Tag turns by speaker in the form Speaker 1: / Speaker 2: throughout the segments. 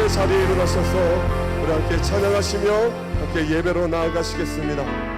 Speaker 1: 함께 자리에 일어나셔서 우리 함께 찬양하시며 함께 예배로 나아가시겠습니다.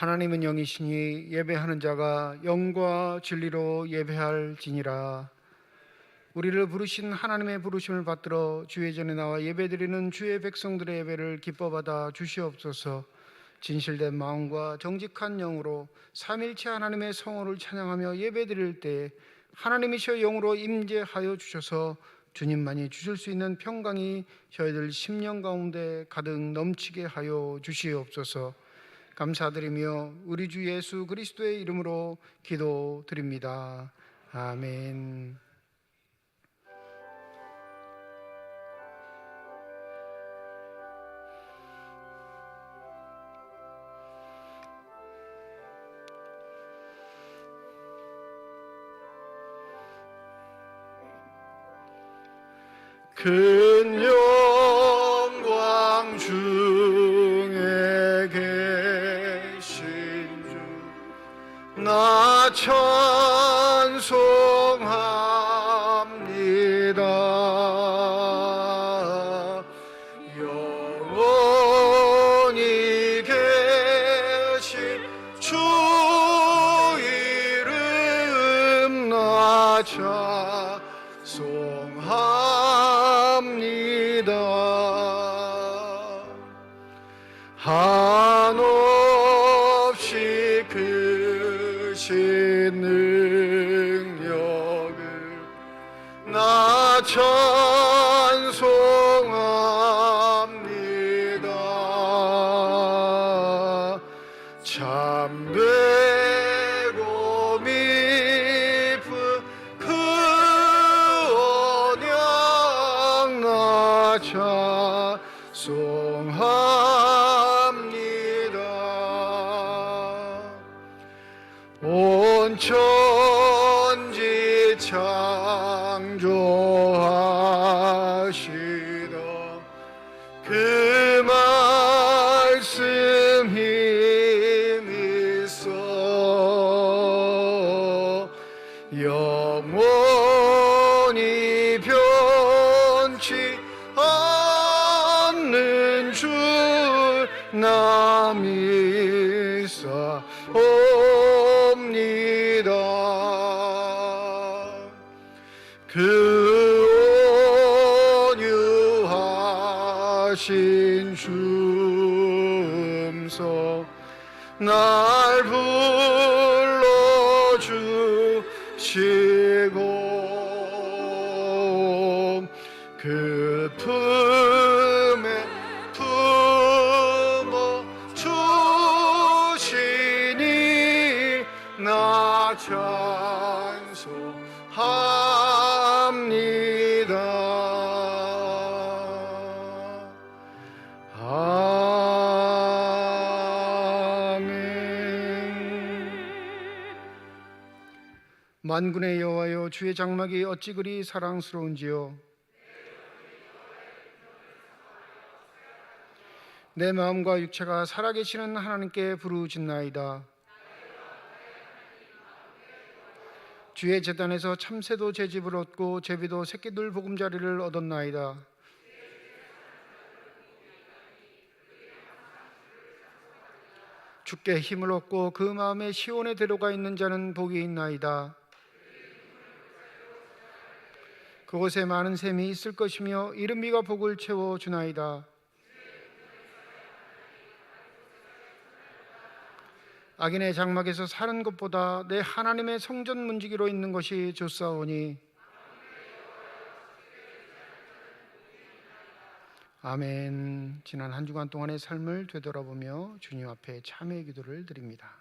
Speaker 2: 하나님은 영이시니 예배하는 자가 영과 진리로 예배할지니라. 우리를 부르신 하나님의 부르심을 받들어 주의 전에 나와 예배드리는 주의 백성들의 예배를 기뻐받아 주시옵소서. 진실된 마음과 정직한 영으로 삼일체 하나님의 성호를 찬양하며 예배드릴 때 하나님이시여 영으로 임재하여 주셔서 주님만이 주실 수 있는 평강이 저희들 심령 가운데 가득 넘치게 하여 주시옵소서. 감사드리며 우리 주 예수 그리스도의 이름으로 기도드립니다. 아멘. 큰 영광 중에 계신 주 나 찬송합니다. 영원히 계신 주 이름 나 찬송합니다. 한없이 크신 능력을 나 찬송합니다. 참되고 미쁜 그 언약 나 찬송합니다. 변치 않는 줄 나 믿사옵니다. 그 온유하신 주음성 날 불러주시고 그 품에 품어주시니 나 찬송합니다. 만군의 여호와여, 주의 장막이 어찌 그리 사랑스러운지요. 내 마음과 육체가 살아계시는 하나님께 부르짖나이다. 주의 제단에서 참새도 제 집을 얻고 제비도 새끼들 보금자리를 얻었나이다. 주께 힘을 얻고 그 마음에 시온의 대로가 있는 자는 복이 있나이다. 그곳에 많은 샘이 있을 것이며 이른 비가 복을 채워 주나이다. 악인의 장막에서 사는 것보다 내 하나님의 성전 문지기로 있는 것이 좋사오니. 아멘. 지난 한 주간 동안의 삶을 되돌아보며 주님 앞에 참회의 기도를 드립니다.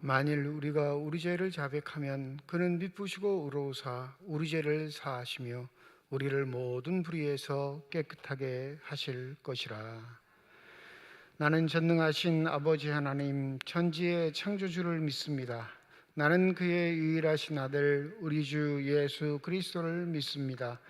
Speaker 2: 만일 우리가 우리 죄를 자백하면 그는 미쁘시고 의로우사 우리 죄를 사하시며 우리를 모든 불의에서 깨끗하게 하실 것이라. 나는 전능하신 아버지 하나님 천지의 창조주를 믿습니다. 나는 그의 유일하신 아들 우리 주 예수 그리스도를 믿습니다.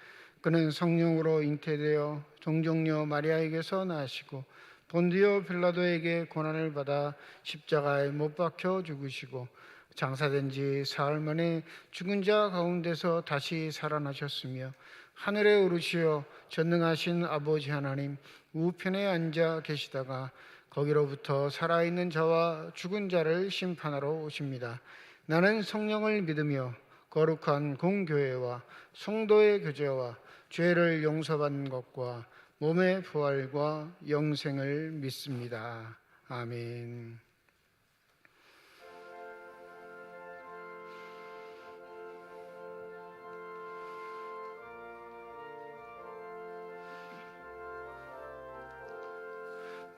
Speaker 2: 그는 성령으로 잉태되어 종정녀 마리아에게서 나시고 본디오 빌라도에게 고난을 받아 십자가에 못 박혀 죽으시고 장사된 지 사흘 만에 죽은 자 가운데서 다시 살아나셨으며 하늘에 오르시어 전능하신 아버지 하나님 우편에 앉아 계시다가 거기로부터 살아있는 자와 죽은 자를 심판하러 오십니다. 나는 성령을 믿으며 거룩한 공교회와 성도의 교제와 죄를 용서받는 것과 몸의 부활과 영생을 믿습니다. 아멘.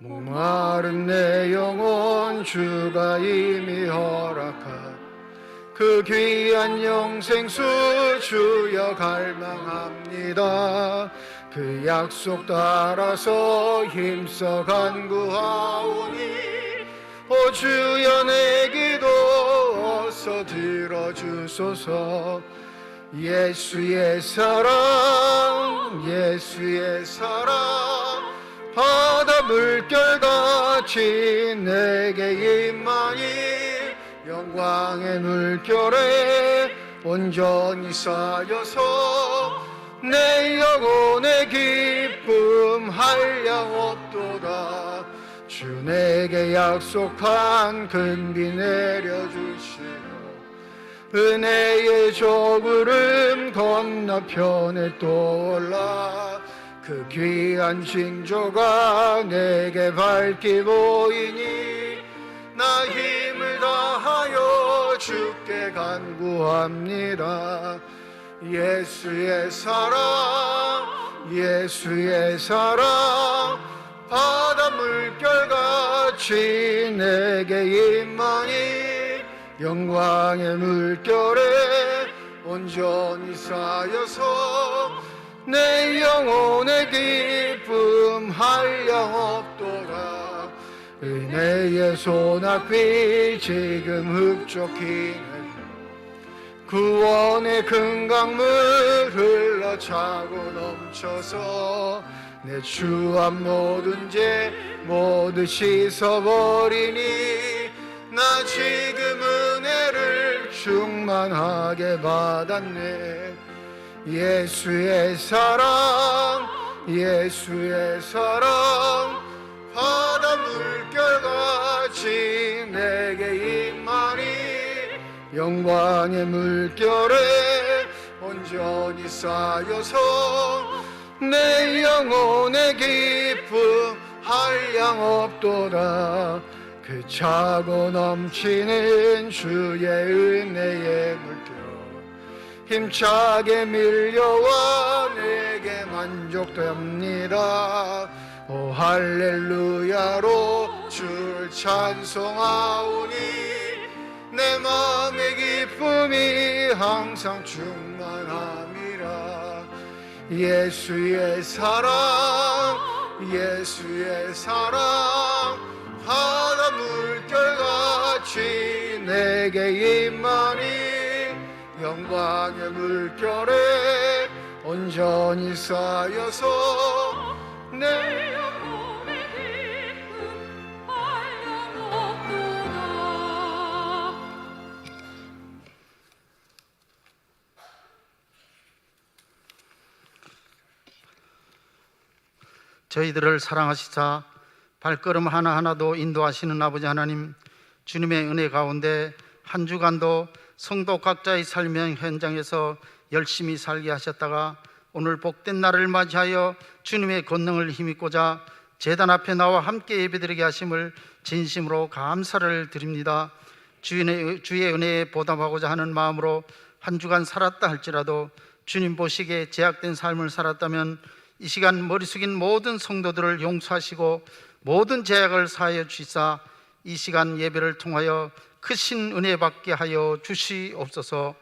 Speaker 2: 목마른 내 영혼 주가 이미 허락한 그 귀한 영생수 주여 갈망합니다. 그 약속 따라서 힘써 간구하오니 오 주여 내 기도 어서 들어주소서. 예수의 사랑 예수의 사랑 바다 물결같이 내게 임하니 영광의 물결에 온전히 쌓여서 내 영혼의 기쁨 한량없도다. 주 내게 약속한 금비 내려주시며 은혜의 저구름 건너편에 떠올라 그 귀한 징조가 내게 밝게 보이니 나 힘을 다하여 주께 간구합니다. 예수의 사랑 예수의 사랑 바다 물결같이 내게 임하니 영광의 물결에 온전히 쌓여서 내 영혼의 기쁨 한량없도다. 은혜의 소낙비 지금 흡족히 구원의 큰 강물 흘러차고 넘쳐서 내 주 앞 모든 죄 모두 씻어버리니 나 지금 은혜를 충만하게 받았네. 예수의 사랑 예수의 사랑 바다 물결같이 내게 임하니 영광의 물결에 온전히 쌓여서 내 영혼의 기쁨 한량없도다. 그 차고 넘치는 주의 은혜의 물결 힘차게 밀려와 내게 만족됩니다. 오 할렐루야로 주를 찬송하오니 내 마음의 기쁨이 항상 충만함이라. 예수의 사랑 예수의 사랑 바다 물결같이 내게 임하니 영광의 물결에 온전히 쌓여서 내 영혼의 기쁨 한량없도다. 저희들을 사랑하시사 발걸음 하나하나도 인도하시는 아버지 하나님, 주님의 은혜 가운데 한 주간도 성도 각자의 삶의 현장에서 열심히 살게 하셨다가 오늘 복된 날을 맞이하여 주님의 권능을 힘입고자 제단 앞에 나와 함께 예배드리게 하심을 진심으로 감사를 드립니다. 주의 은혜에 보답하고자 하는 마음으로 한 주간 살았다 할지라도 주님 보시기에 제약된 삶을 살았다면 이 시간 머리 숙인 모든 성도들을 용서하시고 모든 제약을 사하여 주시사 이 시간 예배를 통하여 크신 은혜 받게 하여 주시옵소서.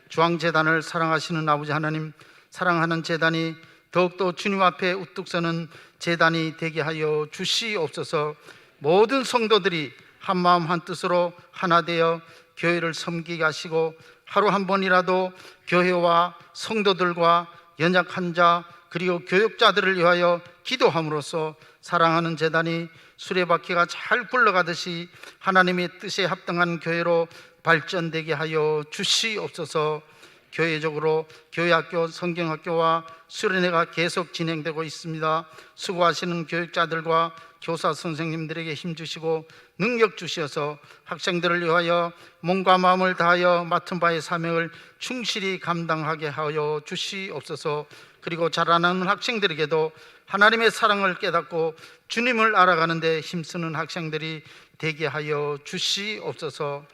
Speaker 2: 중앙재단을 사랑하시는 아버지 하나님, 사랑하는 재단이 더욱더 주님 앞에 우뚝 서는 재단이 되게 하여 주시옵소서. 모든 성도들이 한마음 한뜻으로 하나 되어 교회를 섬기게 하시고 하루 한 번이라도 교회와 성도들과 연약한 자 그리고 교육자들을 위하여 기도함으로써 사랑하는 재단이 수레바퀴가 잘 굴러가듯이 하나님의 뜻에 합당한 교회로 발전되게 하여 주시옵소서. 교회적으로 교회학교, 성경학교와 수련회가 계속 진행되고 있습니다. 수고하시는 교육자들과 교사 선생님들에게 힘주시고 능력 주셔서 학생들을 위하여 몸과 마음을 다하여 맡은 바의 사명을 충실히 감당하게 하여 주시옵소서. 그리고 자라나는 학생들에게도 하나님의 사랑을 깨닫고 주님을 알아가는 데 힘쓰는 학생들이 되게 하여 주시옵소서.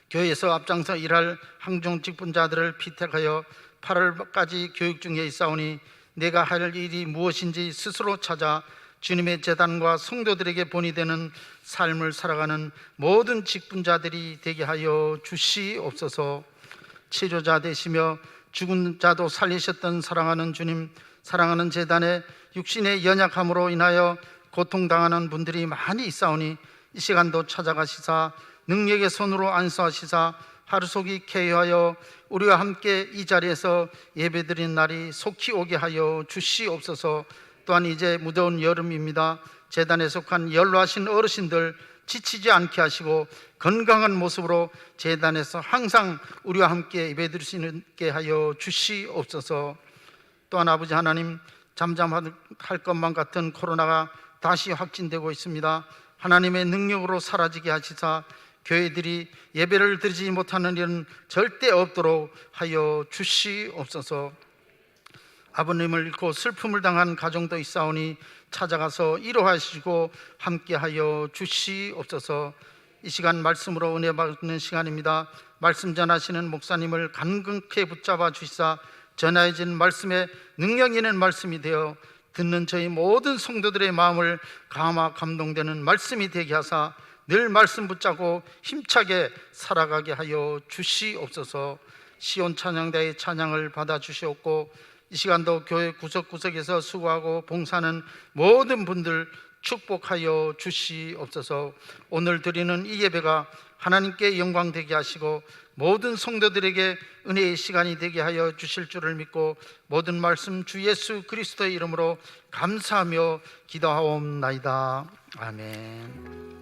Speaker 2: 교회에서 앞장서 일할 항종 직분자들을 피택하여 8월까지 교육 중에 있사오니 내가 할 일이 무엇인지 스스로 찾아 주님의 재단과 성도들에게 본이 되는 삶을 살아가는 모든 직분자들이 되게 하여 주시옵소서. 치료자 되시며 죽은 자도 살리셨던 사랑하는 주님, 사랑하는 재단의 육신의 연약함으로 인하여 고통당하는 분들이 많이 있사오니 이 시간도 찾아가시사 능력의 손으로 안수하시사 하루속히 쾌유하여 우리와 함께 이 자리에서 예배드리는 날이 속히 오게 하여 주시옵소서. 또한 이제 무더운 여름입니다. 제단에 속한 연로하신 어르신들 지치지 않게 하시고 건강한 모습으로 제단에서 항상 우리와 함께 예배드릴 수 있게 하여 주시옵소서. 또한 아버지 하나님, 잠잠할 것만 같은 코로나가 다시 확진되고 있습니다. 하나님의 능력으로 사라지게 하시사 교회들이 예배를 드리지 못하는 일은 절대 없도록 하여 주시옵소서. 아버님을 잃고 슬픔을 당한 가정도 있사오니 찾아가서 위로하시고 함께하여 주시옵소서. 이 시간 말씀으로 은혜 받는 시간입니다. 말씀 전하시는 목사님을 간극히 붙잡아 주시사 전해진 말씀에 능력 있는 말씀이 되어 듣는 저희 모든 성도들의 마음을 감화 감동되는 말씀이 되게 하사 늘 말씀 붙잡고 힘차게 살아가게 하여 주시옵소서. 시온 찬양대의 찬양을 받아 주시옵고 이 시간도 교회 구석구석에서 수고하고 봉사하는 모든 분들 축복하여 주시옵소서. 오늘 드리는 이 예배가 하나님께 영광 되게 하시고 모든 성도들에게 은혜의 시간이 되게 하여 주실 줄을 믿고 모든 말씀 주 예수 그리스도의 이름으로 감사하며 기도하옵나이다. 아멘.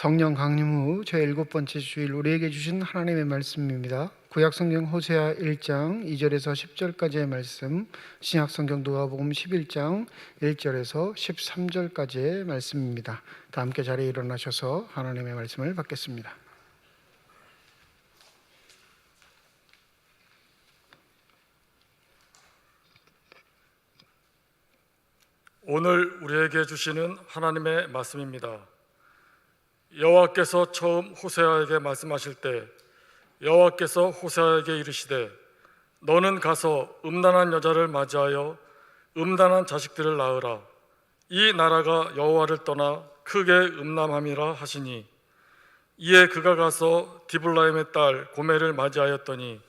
Speaker 2: 성령 강림 후 제7번째 주일 우리에게 주신 하나님의 말씀입니다. 구약성경 호세아 1장 2절에서 10절까지의 말씀, 신약성경 누가복음 11장 1절에서 13절까지의 말씀입니다. 다 함께 자리에 일어나셔서 하나님의 말씀을 받겠습니다.
Speaker 3: 오늘 우리에게 주시는 하나님의 말씀입니다. 여호와께서 처음 호세아에게 말씀하실 때 여호와께서 호세아에게 이르시되 너는 가서 음란한 여자를 맞이하여 음란한 자식들을 낳으라. 이 나라가 여호와를 떠나 크게 음란함이라 하시니 이에 그가 가서 디블라임의 딸 고멜을 맞이하였더니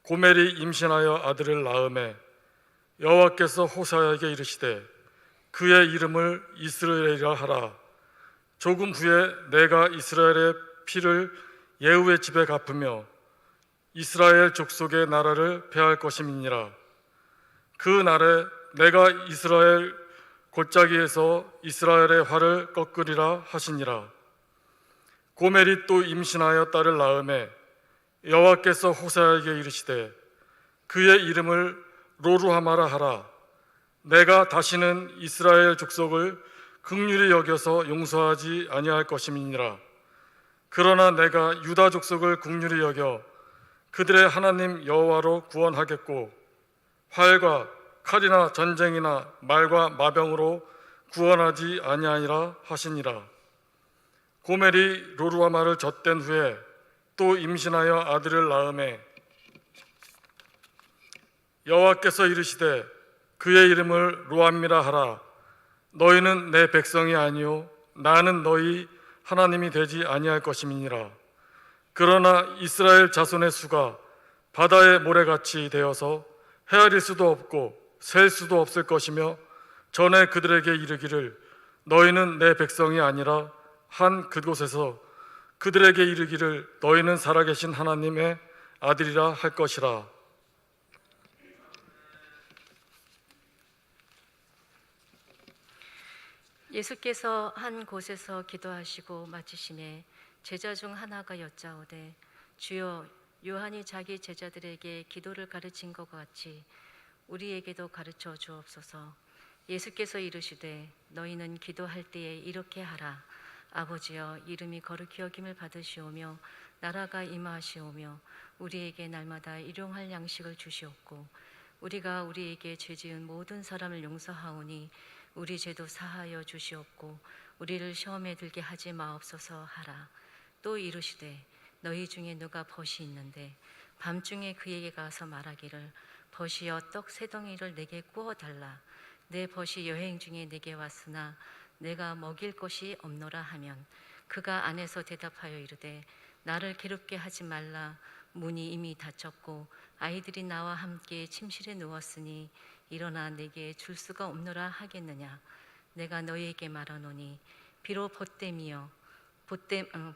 Speaker 3: 고멜이 임신하여 아들을 낳으매 여호와께서 호세아에게 이르시되 그의 이름을 이스라엘이라 하라. 조금 후에 내가 이스라엘의 피를 예후의 집에 갚으며 이스라엘 족속의 나라를 폐할 것임이니라. 그 날에 내가 이스라엘 골짜기에서 이스라엘의 활을 꺾으리라 하시니라. 고멜이 또 임신하여 딸을 낳으매 여호와께서 호세아에게 이르시되 그의 이름을 로루하마라 하라. 내가 다시는 이스라엘 족속을 긍휼히 여겨서 용서하지 아니할 것임이니라. 그러나 내가 유다 족속을 긍휼히 여겨 그들의 하나님 여호와로 구원하겠고 활과 칼이나 전쟁이나 말과 마병으로 구원하지 아니하리라 하시니라. 고멜이 로루아마를 젖댄 후에 또 임신하여 아들을 낳으매 여호와께서 이르시되 그의 이름을 로암미라 하라. 너희는 내 백성이 아니요 나는 너희 하나님이 되지 아니할 것임이니라. 그러나 이스라엘 자손의 수가 바다의 모래같이 되어서 헤아릴 수도 없고 셀 수도 없을 것이며 전에 그들에게 이르기를 너희는 내 백성이 아니라 한 그곳에서 그들에게 이르기를 너희는 살아계신 하나님의 아들이라 할 것이라.
Speaker 4: 예수께서 한 곳에서 기도하시고 마치심에 제자 중 하나가 여짜오되 주여 요한이 자기 제자들에게 기도를 가르친 것 같이 우리에게도 가르쳐 주옵소서. 예수께서 이르시되 너희는 기도할 때에 이렇게 하라. 아버지여 이름이 거룩히 여김을 받으시오며 나라가 임하시오며 우리에게 날마다 일용할 양식을 주시옵고 우리가 우리에게 죄지은 모든 사람을 용서하오니 우리 죄도 사하여 주시옵고 우리를 시험에 들게 하지 마옵소서 하라. 또 이르시되 너희 중에 누가 벗이 있는데 밤중에 그에게 가서 말하기를 벗이여 떡 세 덩이를 내게 구워 달라. 내 벗이 여행 중에 내게 왔으나 내가 먹일 것이 없노라 하면 그가 안에서 대답하여 이르되 나를 괴롭게 하지 말라. 문이 이미 닫혔고 아이들이 나와 함께 침실에 누웠으니 일어나 내게 줄 수가 없노라 하겠느냐. 내가 너희에게 말하노니 비록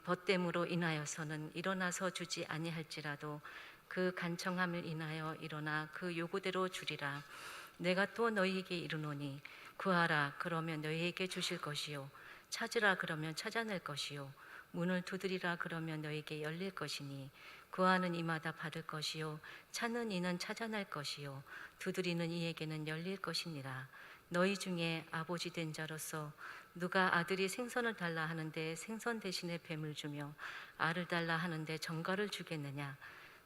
Speaker 4: 벗됨으로 인하여서는 일어나서 주지 아니할지라도 그 간청함을 인하여 일어나 그 요구대로 주리라. 내가 또 너희에게 이르노니 구하라 그러면 너희에게 주실 것이요 찾으라 그러면 찾아낼 것이요 문을 두드리라 그러면 너희에게 열릴 것이니 구하는 이마다 받을 것이요 찾는 이는 찾아낼 것이요 두드리는 이에게는 열릴 것이니라. 너희 중에 아버지 된 자로서 누가 아들이 생선을 달라 하는데 생선 대신에 뱀을 주며 알을 달라 하는데 정갈을 주겠느냐.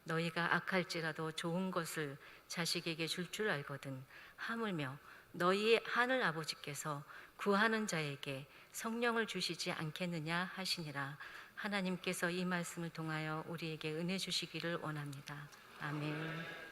Speaker 4: 너희가 악할지라도 좋은 것을 자식에게 줄 줄 알거든. 하물며 너희의 하늘 아버지께서 구하는 자에게 성령을 주시지 않겠느냐 하시니라. 하나님께서 이 말씀을 통하여 우리에게 은혜 주시기를 원합니다. 아멘.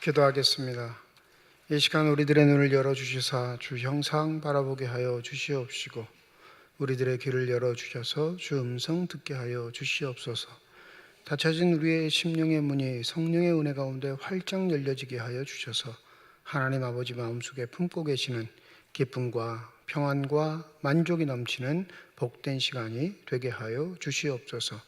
Speaker 2: 기도하겠습니다. 이 시간 우리들의 눈을 열어주시사 주 형상 바라보게 하여 주시옵시고 우리들의 귀를 열어주셔서 주 음성 듣게 하여 주시옵소서. 닫혀진 우리의 심령의 문이 성령의 은혜 가운데 활짝 열려지게 하여 주셔서 하나님 아버지 마음속에 품고 계시는 기쁨과 평안과 만족이 넘치는 복된 시간이 되게 하여 주시옵소서.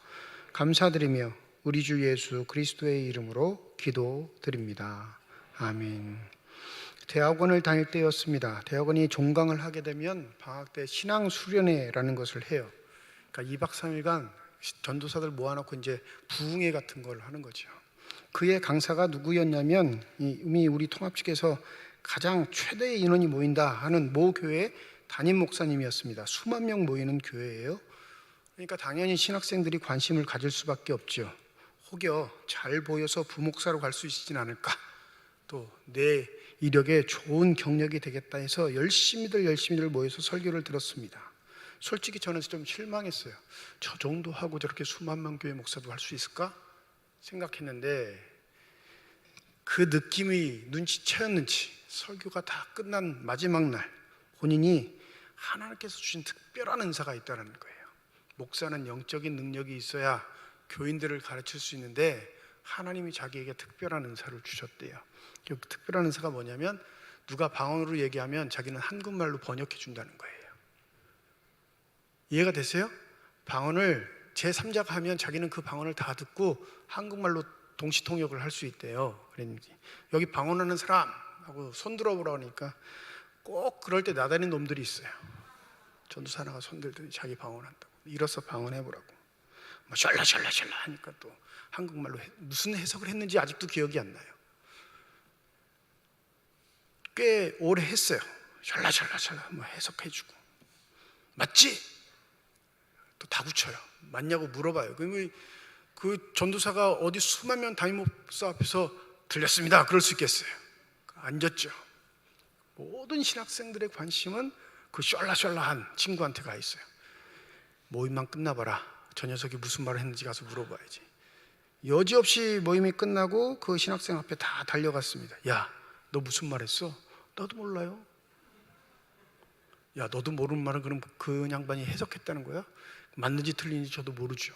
Speaker 2: 감사드리며 우리 주 예수 그리스도의 이름으로 기도드립니다. 아멘. 대학원을 다닐 때였습니다. 대학원이 종강을 하게 되면 방학 때 신앙 수련회라는 것을 해요. 그러니까 2박 3일간 전도사들 모아놓고 이제 부흥회 같은 걸 하는 거죠. 그의 강사가 누구였냐면 이미 우리 통합 측에서 가장 최대의 인원이 모인다 하는 모 교회 담임 목사님이었습니다. 수만 명 모이는 교회예요. 그러니까 당연히 신학생들이 관심을 가질 수밖에 없죠. 혹여 잘 보여서 부목사로 갈 수 있지는 않을까, 또 내 이력에 좋은 경력이 되겠다 해서 열심히들 모여서 설교를 들었습니다. 솔직히 저는 좀 실망했어요. 저 정도 하고 저렇게 수만 명 교회 목사도 할 수 있을까 생각했는데, 그 느낌이 눈치채었는지 설교가 다 끝난 마지막 날 본인이 하나님께서 주신 특별한 은사가 있다는 거예요. 목사는 영적인 능력이 있어야 교인들을 가르칠 수 있는데 하나님이 자기에게 특별한 은사를 주셨대요. 그 특별한 은사가 뭐냐면 누가 방언으로 얘기하면 자기는 한국말로 번역해 준다는 거예요. 이해가 되세요? 방언을 제3자가 하면 자기는 그 방언을 다 듣고 한국말로 동시통역을 할 수 있대요. 그랬는지 여기 방언하는 사람하고 손 들어보라고 하니까 꼭 그럴 때 나다니는 놈들이 있어요. 전도사 하나가 손 들더니 자기 방언한다고, 일어서 방언해보라고 뭐 샬라 하니까 또 한국말로 무슨 해석을 했는지 아직도 기억이 안 나요. 꽤 오래 했어요. 샬라 뭐 해석해주고, 맞지? 또 다구쳐요. 맞냐고 물어봐요. 그러면 그 전도사가 어디 수만 명 담임 목사 앞에서 들렸습니다 그럴 수 있겠어요? 앉았죠. 모든 신학생들의 관심은 그 샬라한 친구한테 가 있어요. 모임만 끝나봐라, 저 녀석이 무슨 말을 했는지 가서 물어봐야지. 여지없이 모임이 끝나고 그 신학생 앞에 다 달려갔습니다. 야, 너 무슨 말 했어? 나도 몰라요. 야, 너도 모르는 말은 그럼 그 양반이 해석했다는 거야? 맞는지 틀린지 저도 모르죠.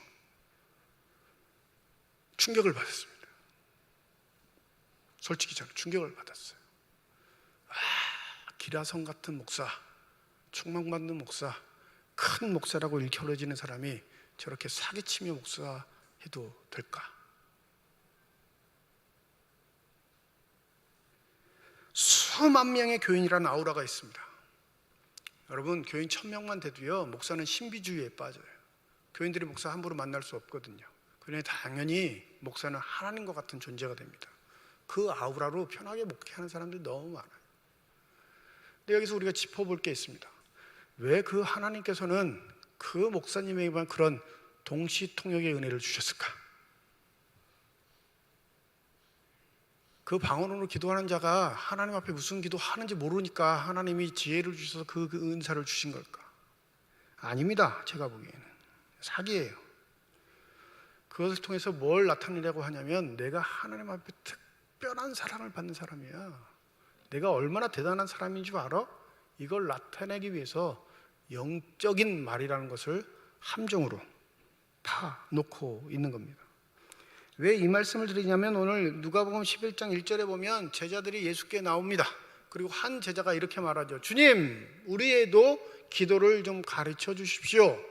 Speaker 2: 충격을 받았습니다. 솔직히 저는 충격을 받았어요. 기라성 같은 목사, 충망받는 목사, 큰 목사라고 일컬어지는 사람이 저렇게 사기치며 목사해도 될까? 수만 명의 교인이라는 아우라가 있습니다. 여러분, 교인 1000명만 돼도요, 목사는 신비주의에 빠져요. 교인들이 목사 함부로 만날 수 없거든요. 그러니 당연히 목사는 하나님과 같은 존재가 됩니다. 그 아우라로 편하게 목회하는 사람들이 너무 많아요. 근데 여기서 우리가 짚어볼 게 있습니다. 왜 그 하나님께서는 그 목사님에게만 그런 동시통역의 은혜를 주셨을까? 그 방언으로 기도하는 자가 하나님 앞에 무슨 기도하는지 모르니까 하나님이 지혜를 주셔서 그 은사를 주신 걸까? 아닙니다. 제가 보기에는 사기예요. 그것을 통해서 뭘 나타내려고 하냐면 내가 하나님 앞에 특별한 사랑을 받는 사람이야, 내가 얼마나 대단한 사람인 줄 알아? 이걸 나타내기 위해서 영적인 말이라는 것을 함정으로 다 놓고 있는 겁니다. 왜 이 말씀을 드리냐면 오늘 누가복음 11장 1절에 보면 제자들이 예수께 나옵니다. 그리고 한 제자가 이렇게 말하죠. 주님, 우리에도 기도를 좀 가르쳐 주십시오.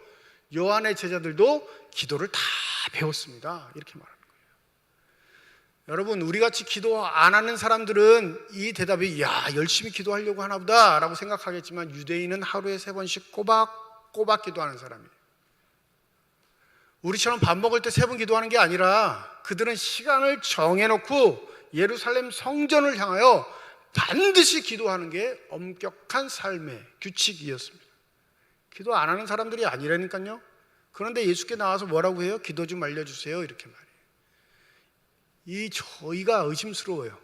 Speaker 2: 요한의 제자들도 기도를 다 배웠습니다. 이렇게 말하는 거예요. 여러분, 우리같이 기도 안 하는 사람들은 이 대답이 야, 열심히 기도하려고 하나 보다 라고 생각하겠지만 유대인은 하루에 3번씩 꼬박꼬박 기도하는 사람이에요. 우리처럼 밥 먹을 때 3번 기도하는 게 아니라 그들은 시간을 정해놓고 예루살렘 성전을 향하여 반드시 기도하는 게 엄격한 삶의 규칙이었습니다. 기도 안 하는 사람들이 아니라니까요. 그런데 예수께 나와서 뭐라고 해요? 기도 좀 알려주세요 이렇게 말해요. 저희가 의심스러워요.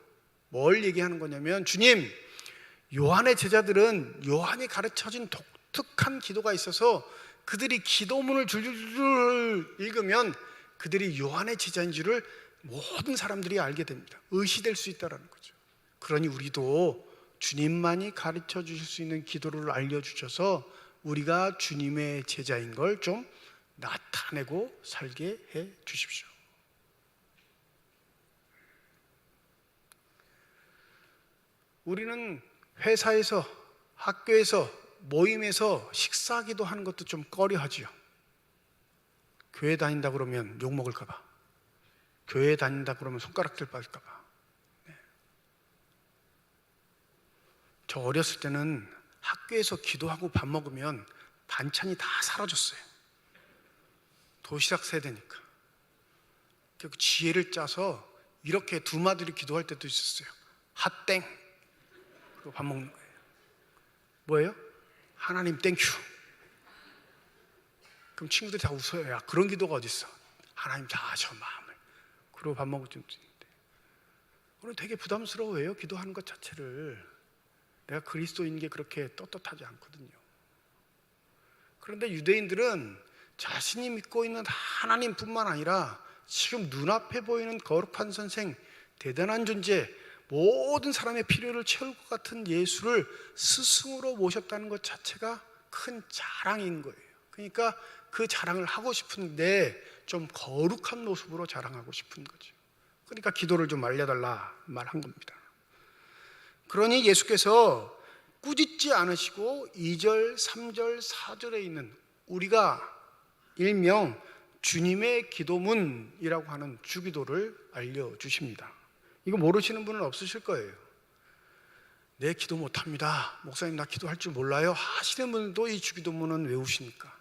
Speaker 2: 뭘 얘기하는 거냐면, 주님, 요한의 제자들은 요한이 가르쳐진 독특한 기도가 있어서 그들이 기도문을 줄줄 읽으면 그들이 요한의 제자인 줄을 모든 사람들이 알게 됩니다. 의시될 수 있다는 거죠. 그러니 우리도 주님만이 가르쳐 주실 수 있는 기도를 알려주셔서 우리가 주님의 제자인 걸 좀 나타내고 살게 해 주십시오. 우리는 회사에서, 학교에서, 모임에서 식사기도 하는 것도 좀 꺼려하지요. 교회 다닌다 그러면 욕먹을까 봐, 교회 다닌다 그러면 손가락질 받을까 봐. 저 어렸을 때는 학교에서 기도하고 밥 먹으면 반찬이 다 사라졌어요. 도시락 세대니까. 그 지혜를 짜서 이렇게 두 마디로 기도할 때도 있었어요. 핫땡. 그리고 밥 먹는 거예요. 뭐예요? 하나님 땡큐. 그럼 친구들이 다 웃어요. 야, 그런 기도가 어딨어. 하나님 다 아셔 마음을. 그리고 밥 먹을 때 오늘 되게 부담스러워해요. 기도하는 것 자체를. 내가 그리스도인 게 그렇게 떳떳하지 않거든요. 그런데 유대인들은 자신이 믿고 있는 하나님뿐만 아니라 지금 눈앞에 보이는 거룩한 선생, 대단한 존재, 모든 사람의 필요를 채울 것 같은 예수를 스승으로 모셨다는 것 자체가 큰 자랑인 거예요. 그러니까 그 자랑을 하고 싶은데 좀 거룩한 모습으로 자랑하고 싶은 거죠. 그러니까 기도를 좀 알려달라 말한 겁니다. 그러니 예수께서 꾸짖지 않으시고 2절, 3절, 4절에 있는 우리가 일명 주님의 기도문이라고 하는 주기도를 알려주십니다. 이거 모르시는 분은 없으실 거예요. 내 기도 못합니다. 목사님 나 기도할 줄 몰라요 하시는 분도 이 주기도문은 외우십니까?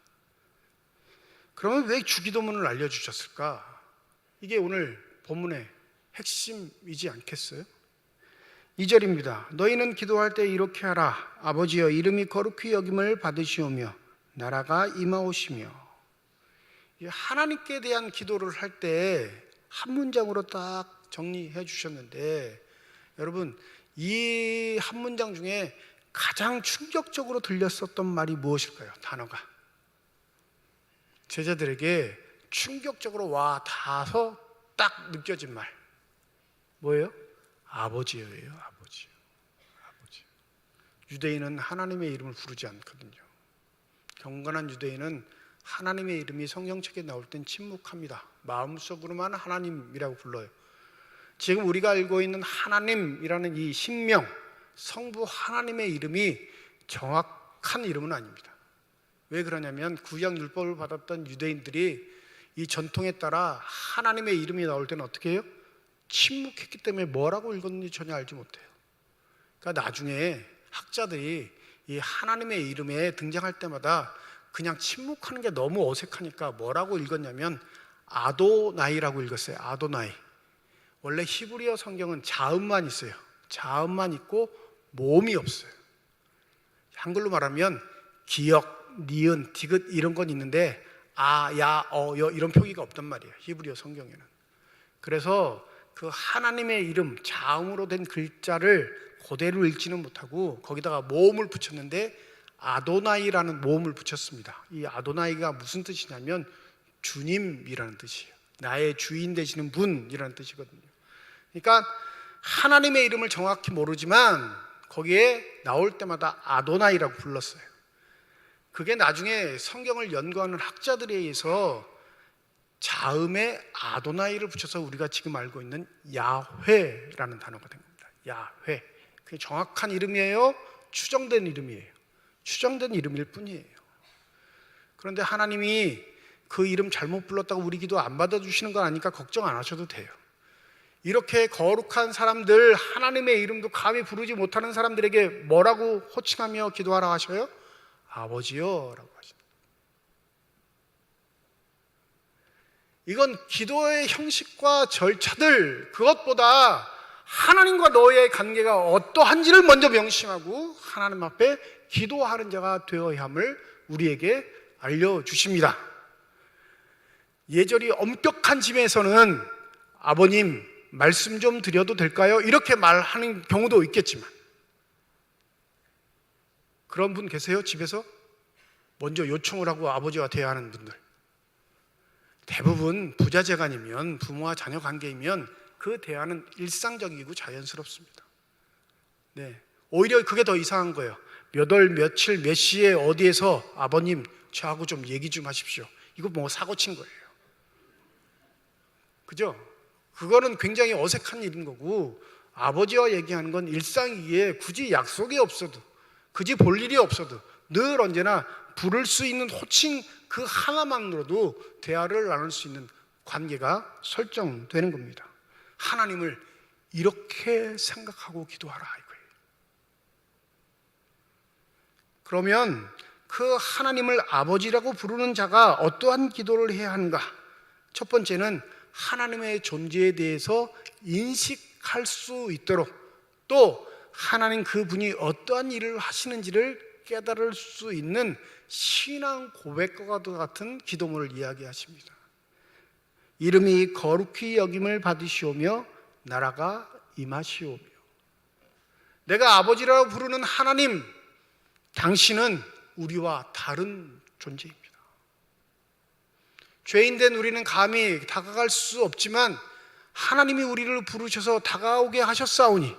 Speaker 2: 그러면 왜 주기도문을 알려주셨을까? 이게 오늘 본문의 핵심이지 않겠어요? 2절입니다. 너희는 기도할 때 이렇게 하라. 아버지여 이름이 거룩히 여김을 받으시오며 나라가 임하오시며. 하나님께 대한 기도를 할 때 한 문장으로 딱 정리해 주셨는데 여러분 이 한 문장 중에 가장 충격적으로 들렸었던 말이 무엇일까요? 단어가 제자들에게 충격적으로 와 닿아서 딱 느껴진 말 뭐예요? 아버지예요. 아버지. 유대인은 하나님의 이름을 부르지 않거든요. 경건한 유대인은 하나님의 이름이 성경책에 나올 땐 침묵합니다. 마음속으로만 하나님이라고 불러요. 지금 우리가 알고 있는 하나님이라는 이 신명, 성부 하나님의 이름이 정확한 이름은 아닙니다. 왜 그러냐면 구약 율법을 받았던 유대인들이 이 전통에 따라 하나님의 이름이 나올 때는 어떻게 해요? 침묵했기 때문에 뭐라고 읽었는지 전혀 알지 못해요. 그러니까 나중에 학자들이 이 하나님의 이름에 등장할 때마다 그냥 침묵하는 게 너무 어색하니까 뭐라고 읽었냐면 아도나이라고 읽었어요. 아도나이. 원래 히브리어 성경은 자음만 있어요. 자음만 있고 모음이 없어요. 한글로 말하면 기역, 니은, 디귿 이런 건 있는데 아, 야, 여 이런 표기가 없단 말이에요. 히브리어 성경에는. 그래서 그 하나님의 이름 자음으로 된 글자를 그대로 읽지는 못하고 거기다가 모음을 붙였는데 아도나이라는 모음을 붙였습니다. 이 아도나이가 무슨 뜻이냐면 주님이라는 뜻이에요. 나의 주인 되시는 분이라는 뜻이거든요. 그러니까 하나님의 이름을 정확히 모르지만 거기에 나올 때마다 아도나이라고 불렀어요. 그게 나중에 성경을 연구하는 학자들에 의해서 자음에 아도나이를 붙여서 우리가 지금 알고 있는 야훼라는 단어가 된 겁니다. 야훼. 그게 정확한 이름이에요? 추정된 이름이에요? 추정된 이름일 뿐이에요. 그런데 하나님이 그 이름 잘못 불렀다고 우리 기도 안 받아주시는 건 아니까 걱정 안 하셔도 돼요. 이렇게 거룩한 사람들, 하나님의 이름도 감히 부르지 못하는 사람들에게 뭐라고 호칭하며 기도하라 하셔요? 아버지요 라고 하십니다. 이건 기도의 형식과 절차들, 그것보다 하나님과 너의 관계가 어떠한지를 먼저 명심하고 하나님 앞에 기도하는 자가 되어야 함을 우리에게 알려주십니다. 예절이 엄격한 집에서는 아버님 말씀 좀 드려도 될까요? 이렇게 말하는 경우도 있겠지만 그런 분 계세요? 집에서 먼저 요청을 하고 아버지와 대화하는 분들. 대부분 부자재간이면 부모와 자녀 관계이면 그 대화는 일상적이고 자연스럽습니다. 네, 오히려 그게 더 이상한 거예요. 몇 월 며칠 몇 시에 어디에서 아버님 저하고 좀 얘기 좀 하십시오. 이거 뭐 사고 친 거예요. 그죠? 그거는 굉장히 어색한 일인 거고, 아버지와 얘기하는 건 일상이기에 굳이 약속이 없어도, 굳이 볼 일이 없어도 늘 언제나 부를 수 있는 호칭 그 하나만으로도 대화를 나눌 수 있는 관계가 설정되는 겁니다. 하나님을 이렇게 생각하고 기도하라 이거예요. 그러면 그 하나님을 아버지라고 부르는 자가 어떠한 기도를 해야 하는가? 첫 번째는 하나님의 존재에 대해서 인식할 수 있도록, 또 하나님 그분이 어떠한 일을 하시는지를 깨달을 수 있는 신앙 고백과 같은 기도문을 이야기하십니다. 이름이 거룩히 여김을 받으시오며 나라가 임하시오며. 내가 아버지라고 부르는 하나님, 당신은 우리와 다른 존재입니다. 죄인된 우리는 감히 다가갈 수 없지만 하나님이 우리를 부르셔서 다가오게 하셨사오니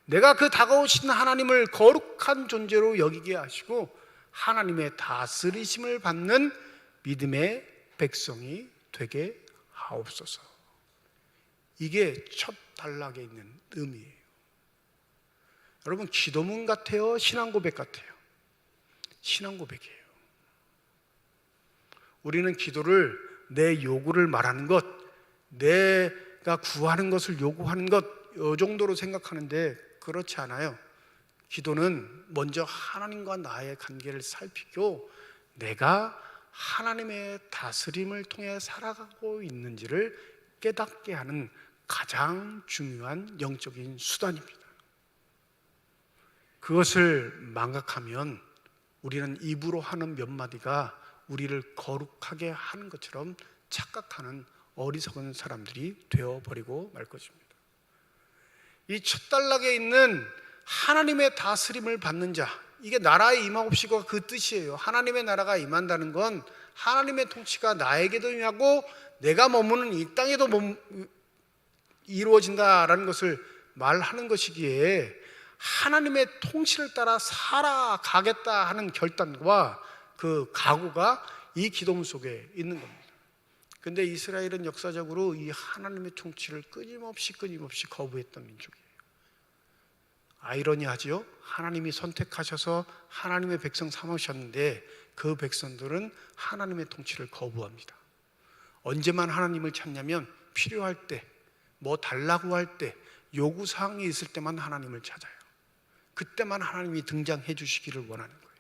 Speaker 2: 내가 그 다가오신 하나님을 거룩한 존재로 여기게 하시고 하나님의 다스리심을 받는 믿음의 백성이 되게 하옵소서. 이게 첫 단락에 있는 의미예요. 여러분, 기도문 같아요? 신앙 고백 같아요? 신앙 고백이에요. 우리는 기도를 내 요구를 말하는 것, 내가 구하는 것을 요구하는 것, 이 정도로 생각하는데 그렇지 않아요. 기도는 먼저 하나님과 나의 관계를 살피고 내가 하나님의 다스림을 통해 살아가고 있는지를 깨닫게 하는 가장 중요한 영적인 수단입니다. 그것을 망각하면 우리는 입으로 하는 몇 마디가 우리를 거룩하게 하는 것처럼 착각하는 어리석은 사람들이 되어버리고 말 것입니다. 이 첫 단락에 있는 하나님의 다스림을 받는 자, 이게 나라의 임하옵시고가 그 뜻이에요. 하나님의 나라가 임한다는 건 하나님의 통치가 나에게도 임하고 내가 머무는 이 땅에도 이루어진다라는 것을 말하는 것이기에 하나님의 통치를 따라 살아가겠다 하는 결단과 그 각오가 이 기도문 속에 있는 겁니다. 근데 이스라엘은 역사적으로 이 하나님의 통치를 끊임없이 거부했던 민족이에요. 아이러니하지요? 하나님이 선택하셔서 하나님의 백성 삼으셨는데 그 백성들은 하나님의 통치를 거부합니다. 언제만 하나님을 찾냐면 필요할 때, 뭐 달라고 할 때, 요구사항이 있을 때만 하나님을 찾아요. 그때만 하나님이 등장해 주시기를 원하는 거예요.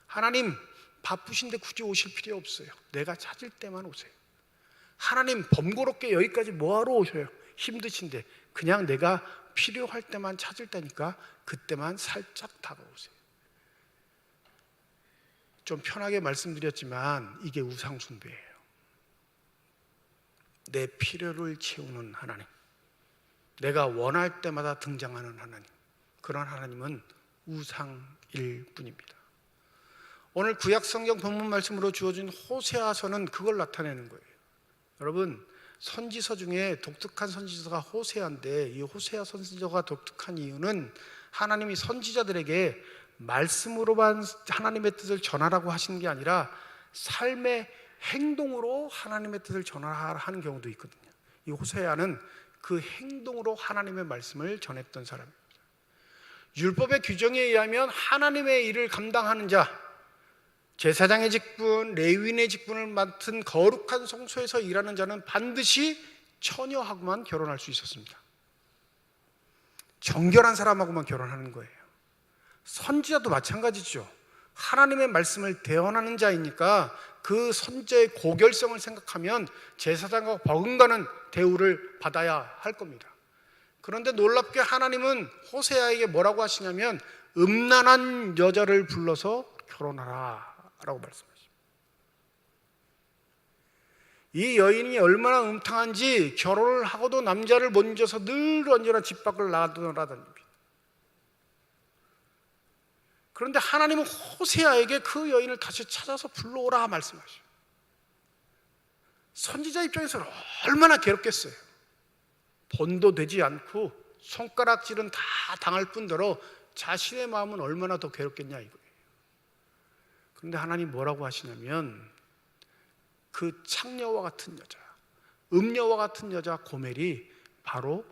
Speaker 2: 하나님 바쁘신데 굳이 오실 필요 없어요. 내가 찾을 때만 오세요. 하나님 번거롭게 여기까지 뭐하러 오셔요? 힘드신데 그냥 내가 필요할 때만 찾을 때니까 그때만 살짝 다가오세요. 좀 편하게 말씀드렸지만 이게 우상숭배예요. 내 필요를 채우는 하나님, 내가 원할 때마다 등장하는 하나님, 그런 하나님은 우상일 뿐입니다. 오늘 구약성경 본문 말씀으로 주어진 호세아서는 그걸 나타내는 거예요. 여러분, 선지서 중에 독특한 선지서가 호세아인데 이 호세아 선지서가 독특한 이유는 하나님이 선지자들에게 말씀으로만 하나님의 뜻을 전하라고 하시는 게 아니라 삶의 행동으로 하나님의 뜻을 전하는 경우도 있거든요. 이 호세아는 그 행동으로 하나님의 말씀을 전했던 사람입니다. 율법의 규정에 의하면 하나님의 일을 감당하는 자, 제사장의 직분, 레위인의 직분을 맡은 거룩한 성소에서 일하는 자는 반드시 처녀하고만 결혼할 수 있었습니다. 정결한 사람하고만 결혼하는 거예요. 선지자도 마찬가지죠. 하나님의 말씀을 대언하는 자이니까 그 선지자의 고결성을 생각하면 제사장과 버금가는 대우를 받아야 할 겁니다. 그런데 놀랍게 하나님은 호세아에게 뭐라고 하시냐면 음란한 여자를 불러서 결혼하라 라고 말씀하십니다. 이 여인이 얼마나 음탕한지 결혼을 하고도 남자를 못 잊어서 늘 언제나 집 밖을 나돌아다닙니다. 그런데 하나님은 호세아에게 그 여인을 다시 찾아서 불러오라 말씀하셔요. 선지자 입장에서는 얼마나 괴롭겠어요. 본도 되지 않고 손가락질은 다 당할 뿐더러 자신의 마음은 얼마나 더 괴롭겠냐 이거예요. 그런데 하나님 뭐라고 하시냐면 그 창녀와 같은 여자, 음녀와 같은 여자 고멜이 바로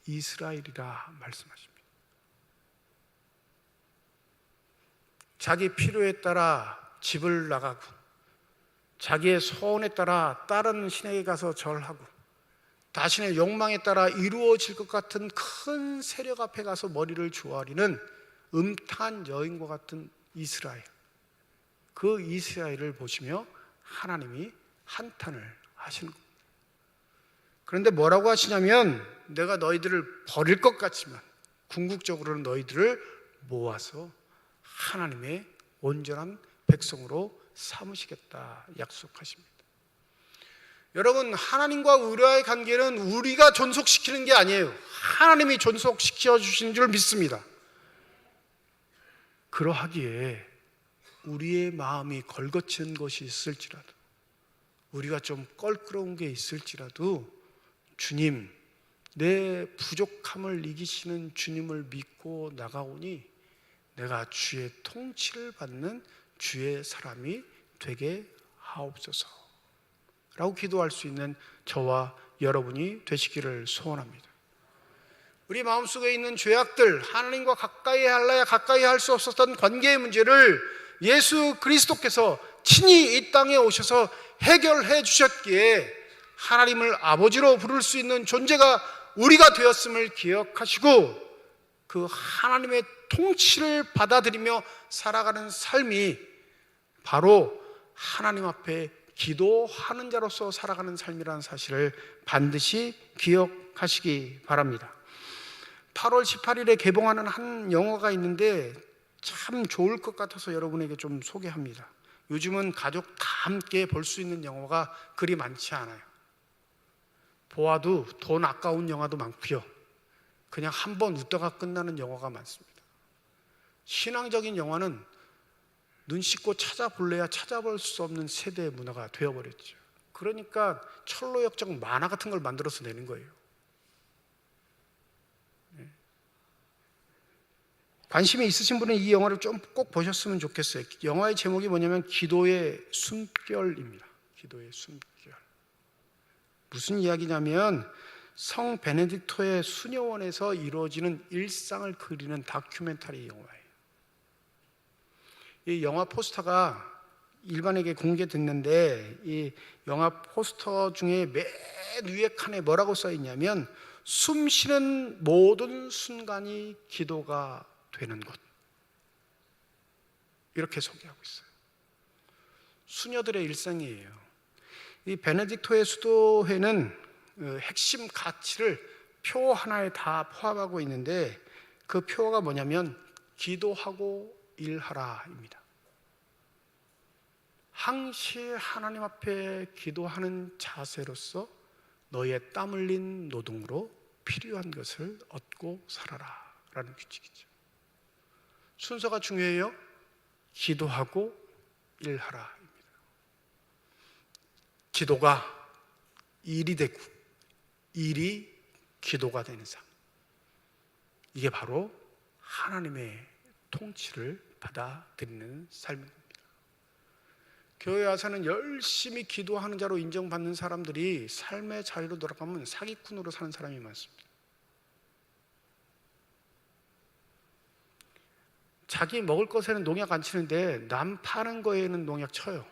Speaker 2: 이스라엘이라 말씀하십니다. 자기 필요에 따라 집을 나가고 자기의 소원에 따라 다른 신에게 가서 절하고 자신의 욕망에 따라 이루어질 것 같은 큰 세력 앞에 가서 머리를 조아리는 음탕한 여인과 같은 이스라엘, 그 이스라엘을 보시며 하나님이 한탄을 하시는 겁니다. 그런데 뭐라고 하시냐면 내가 너희들을 버릴 것 같지만 궁극적으로는 너희들을 모아서 하나님의 온전한 백성으로 삼으시겠다 약속하십니다. 여러분, 하나님과 우리와의 관계는 우리가 존속시키는 게 아니에요. 하나님이 존속시켜 주신 줄 믿습니다. 그러하기에 우리의 마음이 걸거치는 것이 있을지라도, 우리가 좀 껄끄러운 게 있을지라도 주님, 내 부족함을 이기시는 주님을 믿고 나가오니 내가 주의 통치를 받는 주의 사람이 되게 하옵소서 라고 기도할 수 있는 저와 여러분이 되시기를 소원합니다. 우리 마음속에 있는 죄악들, 하나님과 가까이 할래야 가까이 할 수 없었던 관계의 문제를 예수 그리스도께서 친히 이 땅에 오셔서 해결해 주셨기에 하나님을 아버지로 부를 수 있는 존재가 우리가 되었음을 기억하시고 그 하나님의 통치를 받아들이며 살아가는 삶이 바로 하나님 앞에 기도하는 자로서 살아가는 삶이라는 사실을 반드시 기억하시기 바랍니다. 8월 18일에 개봉하는 한 영화가 있는데 참 좋을 것 같아서 여러분에게 좀 소개합니다. 요즘은 가족 다 함께 볼 수 있는 영화가 그리 많지 않아요. 보아도 돈 아까운 영화도 많고요, 그냥 한 번 웃다가 끝나는 영화가 많습니다. 신앙적인 영화는 눈 씻고 찾아볼래야 찾아볼 수 없는 세대의 문화가 되어버렸죠. 그러니까 철로역정 만화 같은 걸 만들어서 내는 거예요. 관심이 있으신 분은 이 영화를 좀 꼭 보셨으면 좋겠어요. 영화의 제목이 뭐냐면 기도의 숨결입니다. 기도의 숨결. 무슨 이야기냐면 성 베네딕토의 수녀원에서 이루어지는 일상을 그리는 다큐멘터리 영화예요. 이 영화 포스터가 일반에게 공개됐는데 이 영화 포스터 중에 맨 위에 칸에 뭐라고 써 있냐면 숨 쉬는 모든 순간이 기도가 되는 곳, 이렇게 소개하고 있어요. 수녀들의 일상이에요. 이 베네딕토의 수도회는 핵심 가치를 표 하나에 다 포함하고 있는데 그 표가 뭐냐면 기도하고 일하라입니다. 항시 하나님 앞에 기도하는 자세로서 너의 땀 흘린 노동으로 필요한 것을 얻고 살아라 라는 규칙이죠. 순서가 중요해요. 기도하고 일하라입니다. 기도가 일이 되고 일이 기도가 되는 삶, 이게 바로 하나님의 통치를 받아들이는 삶입니다. 교회 와서는 열심히 기도하는 자로 인정받는 사람들이 삶의 자리로 돌아가면 사기꾼으로 사는 사람이 많습니다. 자기 먹을 것에는 농약 안 치는데 남 파는 거에는 농약 쳐요.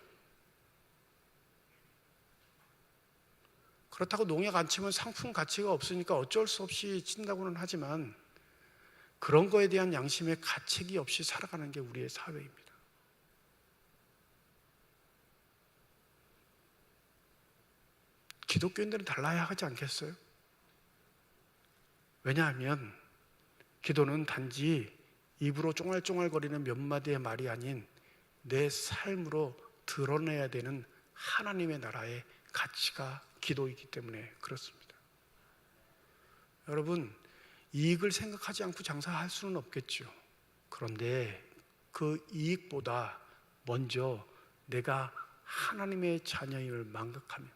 Speaker 2: 그렇다고 농약 안 치면 상품 가치가 없으니까 어쩔 수 없이 친다고는 하지만 그런 거에 대한 양심의 가책이 없이 살아가는 게 우리의 사회입니다. 기독교인들은 달라야 하지 않겠어요? 왜냐하면 기도는 단지 입으로 쫑알쫑알거리는 몇 마디의 말이 아닌 내 삶으로 드러내야 되는 하나님의 나라의 가치가 기도이기 때문에 그렇습니다. 여러분, 이익을 생각하지 않고 장사할 수는 없겠죠. 그런데 그 이익보다 먼저 내가 하나님의 자녀임을 망각하면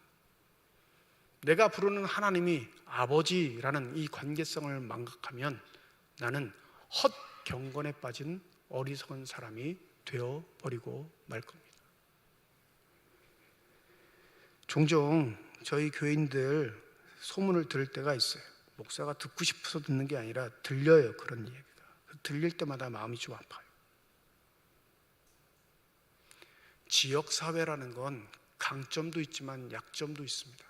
Speaker 2: 내가 부르는 하나님이 아버지라는 이 관계성을 망각하면 나는 헛 경건에 빠진 어리석은 사람이 되어버리고 말 겁니다. 종종 저희 교인들 소문을 들을 때가 있어요. 목사가 듣고 싶어서 듣는 게 아니라 들려요, 그런 얘기가. 들릴 때마다 마음이 좀 아파요. 지역사회라는 건 강점도 있지만 약점도 있습니다.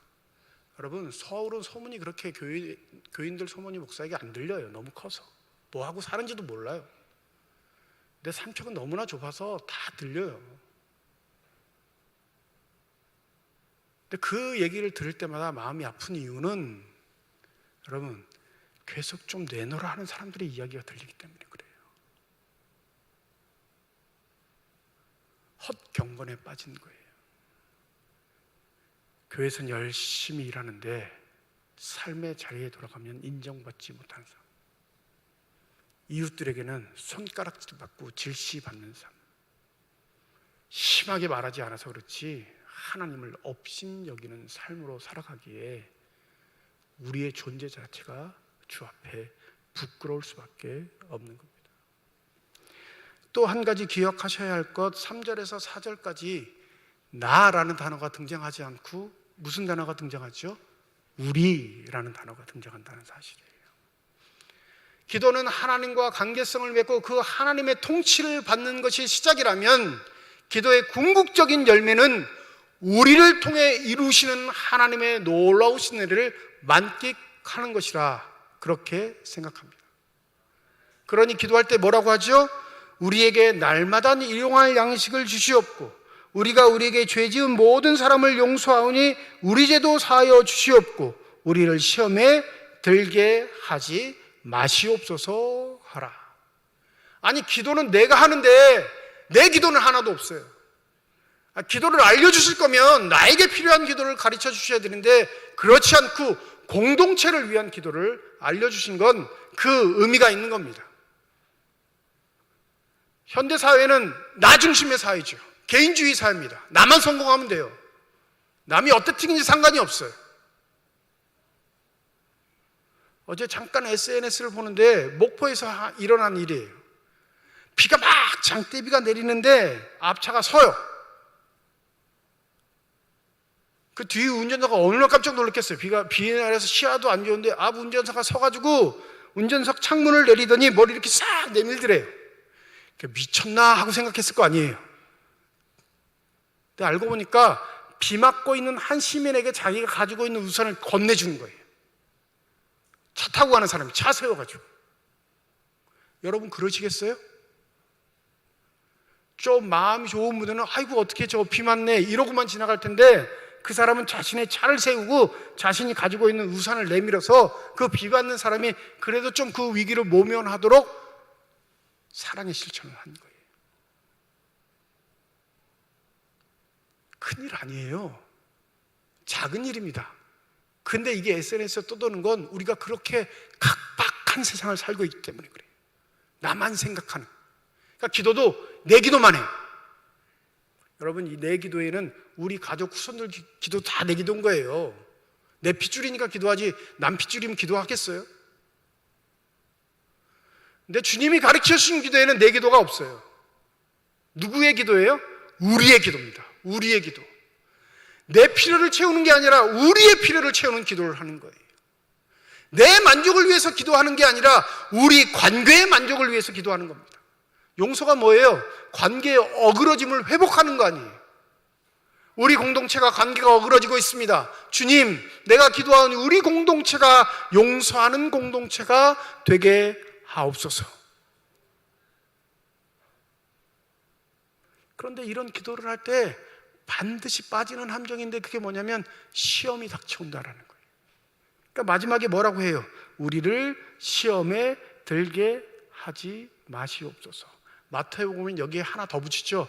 Speaker 2: 여러분, 서울은 소문이 그렇게 교인들 소문이 목사에게 안 들려요. 너무 커서 뭐 하고 사는지도 몰라요. 근데 삼척은 너무나 좁아서 다 들려요. 근데 그 얘기를 들을 때마다 마음이 아픈 이유는 여러분, 계속 좀 내놓으라 하는 사람들의 이야기가 들리기 때문에 그래요. 헛 경건에 빠진 거예요. 교회에서는 열심히 일하는데 삶의 자리에 돌아가면 인정받지 못하는 삶, 이웃들에게는 손가락질 받고 질시받는 삶, 심하게 말하지 않아서 그렇지 하나님을 업신여기는 삶으로 살아가기에 우리의 존재 자체가 주 앞에 부끄러울 수밖에 없는 겁니다. 또 한 가지 기억하셔야 할 것, 3절에서 4절까지 나라는 단어가 등장하지 않고 무슨 단어가 등장하죠? 우리라는 단어가 등장한다는 사실이에요. 기도는 하나님과 관계성을 맺고 그 하나님의 통치를 받는 것이 시작이라면 기도의 궁극적인 열매는 우리를 통해 이루시는 하나님의 놀라우신 은혜를 만끽하는 것이라 그렇게 생각합니다. 그러니 기도할 때 뭐라고 하죠? 우리에게 날마다 일용할 양식을 주시옵고 우리가 우리에게 죄 지은 모든 사람을 용서하오니 우리 죄도 사하여 주시옵고 우리를 시험에 들게 하지 마시옵소서 하라. 아니, 기도는 내가 하는데 내 기도는 하나도 없어요. 기도를 알려주실 거면 나에게 필요한 기도를 가르쳐 주셔야 되는데 그렇지 않고 공동체를 위한 기도를 알려주신 건 그 의미가 있는 겁니다. 현대사회는 나 중심의 사회죠. 개인주의 사회입니다. 나만 성공하면 돼요. 남이 어떻든지 상관이 없어요. 어제 잠깐 SNS를 보는데 목포에서 일어난 일이에요. 비가 막 장대비가 내리는데 앞차가 서요. 그 뒤에 운전자가 얼마나 깜짝 놀랐겠어요. 비 내려서 시야도 안 좋은데 앞 운전사가 서가지고 운전석 창문을 내리더니 머리 이렇게 싹 내밀더래요. 미쳤나 하고 생각했을 거 아니에요. 근데 알고 보니까 비 맞고 있는 한 시민에게 자기가 가지고 있는 우산을 건네주는 거예요. 차 타고 가는 사람이 차 세워가지고. 여러분 그러시겠어요? 좀 마음이 좋은 분들은 아이고 어떻게 저 비 맞네 이러고만 지나갈 텐데 그 사람은 자신의 차를 세우고 자신이 가지고 있는 우산을 내밀어서 그 비 맞는 사람이 그래도 좀 그 위기를 모면하도록 사랑의 실천을 한 거예요. 큰일 아니에요. 작은 일입니다. 근데 이게 SNS에 떠도는 건 우리가 그렇게 각박한 세상을 살고 있기 때문에 그래요. 나만 생각하는. 그러니까 기도도 내 기도만 해요. 여러분, 이 내 기도에는 우리 가족 후손들 기도 다 내 기도인 거예요. 내 핏줄이니까 기도하지 남 핏줄이면 기도하겠어요? 근데 주님이 가르쳐 주신 기도에는 내 기도가 없어요. 누구의 기도예요? 우리의 기도입니다. 우리의 기도. 내 필요를 채우는 게 아니라 우리의 필요를 채우는 기도를 하는 거예요. 내 만족을 위해서 기도하는 게 아니라 우리 관계의 만족을 위해서 기도하는 겁니다. 용서가 뭐예요? 관계의 어그러짐을 회복하는 거 아니에요. 우리 공동체가 관계가 어그러지고 있습니다. 주님, 내가 기도하는 우리 공동체가 용서하는 공동체가 되게 하옵소서. 그런데 이런 기도를 할 때 반드시 빠지는 함정인데 그게 뭐냐면 시험이 닥쳐온다라는 거예요. 그러니까 마지막에 뭐라고 해요? 우리를 시험에 들게 하지 마시옵소서. 마태복음은 여기에 하나 더 붙이죠.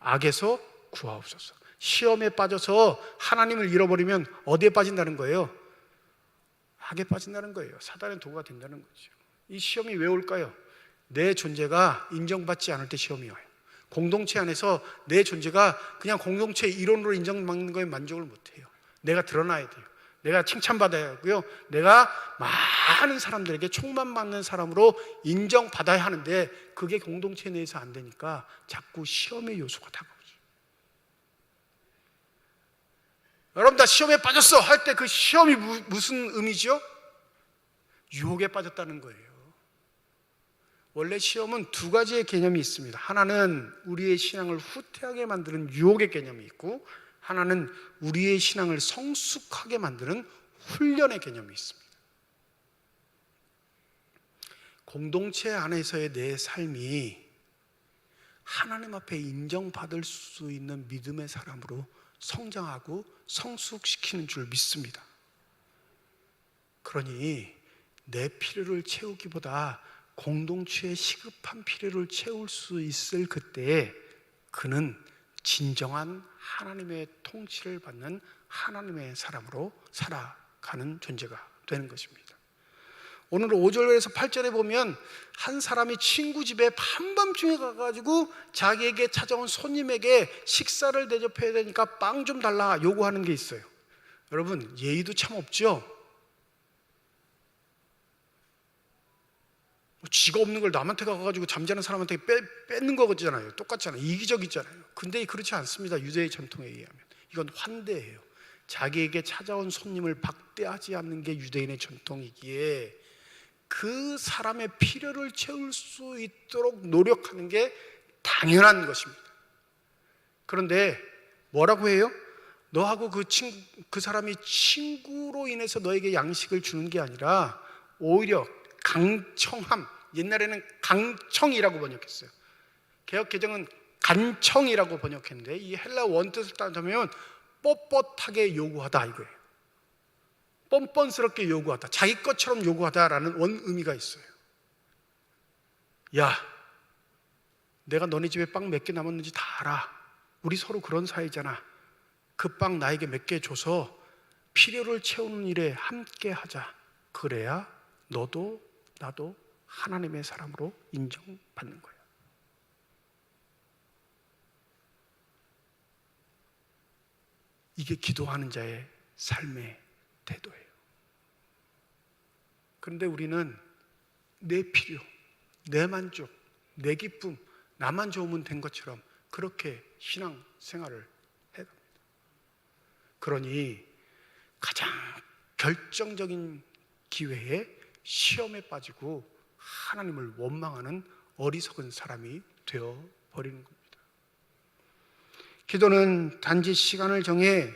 Speaker 2: 악에서 구하옵소서. 시험에 빠져서 하나님을 잃어버리면 어디에 빠진다는 거예요? 악에 빠진다는 거예요. 사단의 도구가 된다는 거죠. 이 시험이 왜 올까요? 내 존재가 인정받지 않을 때 시험이 와요. 공동체 안에서 내 존재가 그냥 공동체 이론으로 인정받는 거에 만족을 못해요. 내가 드러나야 돼요. 내가 칭찬받아야 하고요. 내가 많은 사람들에게 총망받는 사람으로 인정받아야 하는데 그게 공동체 내에서 안 되니까 자꾸 시험의 요소가 다가오죠. 여러분 다 시험에 빠졌어 할 때 그 시험이 무슨 의미죠? 유혹에 빠졌다는 거예요. 원래 시험은 두 가지의 개념이 있습니다. 하나는 우리의 신앙을 후퇴하게 만드는 유혹의 개념이 있고, 하나는 우리의 신앙을 성숙하게 만드는 훈련의 개념이 있습니다. 공동체 안에서의 내 삶이 하나님 앞에 인정받을 수 있는 믿음의 사람으로 성장하고 성숙시키는 줄 믿습니다. 그러니 내 필요를 채우기보다 공동체의 시급한 필요를 채울 수 있을 그때에 그는 진정한 하나님의 통치를 받는 하나님의 사람으로 살아가는 존재가 되는 것입니다. 오늘 5절에서 8절에 보면 한 사람이 친구 집에 한밤중에 가가지고 자기에게 찾아온 손님에게 식사를 대접해야 되니까 빵 좀 달라 요구하는 게 있어요. 여러분 예의도 참 없죠? 쥐가 없는 걸 남한테 가가지고 잠자는 사람한테 뺏는 거잖아요. 똑같잖아요. 이기적이잖아요. 근데 그렇지 않습니다. 유대의 전통에 의하면 이건 환대예요. 자기에게 찾아온 손님을 박대하지 않는 게 유대인의 전통이기에 그 사람의 필요를 채울 수 있도록 노력하는 게 당연한 것입니다. 그런데 뭐라고 해요? 너하고 그 사람이 친구로 인해서 너에게 양식을 주는 게 아니라 오히려 강청함, 옛날에는 강청이라고 번역했어요. 개역 개정은 간청이라고 번역했는데 이 헬라 원뜻을 따르면 뻣뻣하게 요구하다 이거예요. 뻔뻔스럽게 요구하다, 자기 것처럼 요구하다라는 원 의미가 있어요. 야, 내가 너네 집에 빵 몇 개 남았는지 다 알아. 우리 서로 그런 사이잖아. 그 빵 나에게 몇 개 줘서 필요를 채우는 일에 함께 하자. 그래야 너도 나도 하나님의 사람으로 인정받는 거예요. 이게 기도하는 자의 삶의 태도예요. 그런데 우리는 내 필요, 내 만족, 내 기쁨, 나만 좋으면 된 것처럼 그렇게 신앙 생활을 해갑니다. 그러니 가장 결정적인 기회에 시험에 빠지고 하나님을 원망하는 어리석은 사람이 되어버리는 겁니다. 기도는 단지 시간을 정해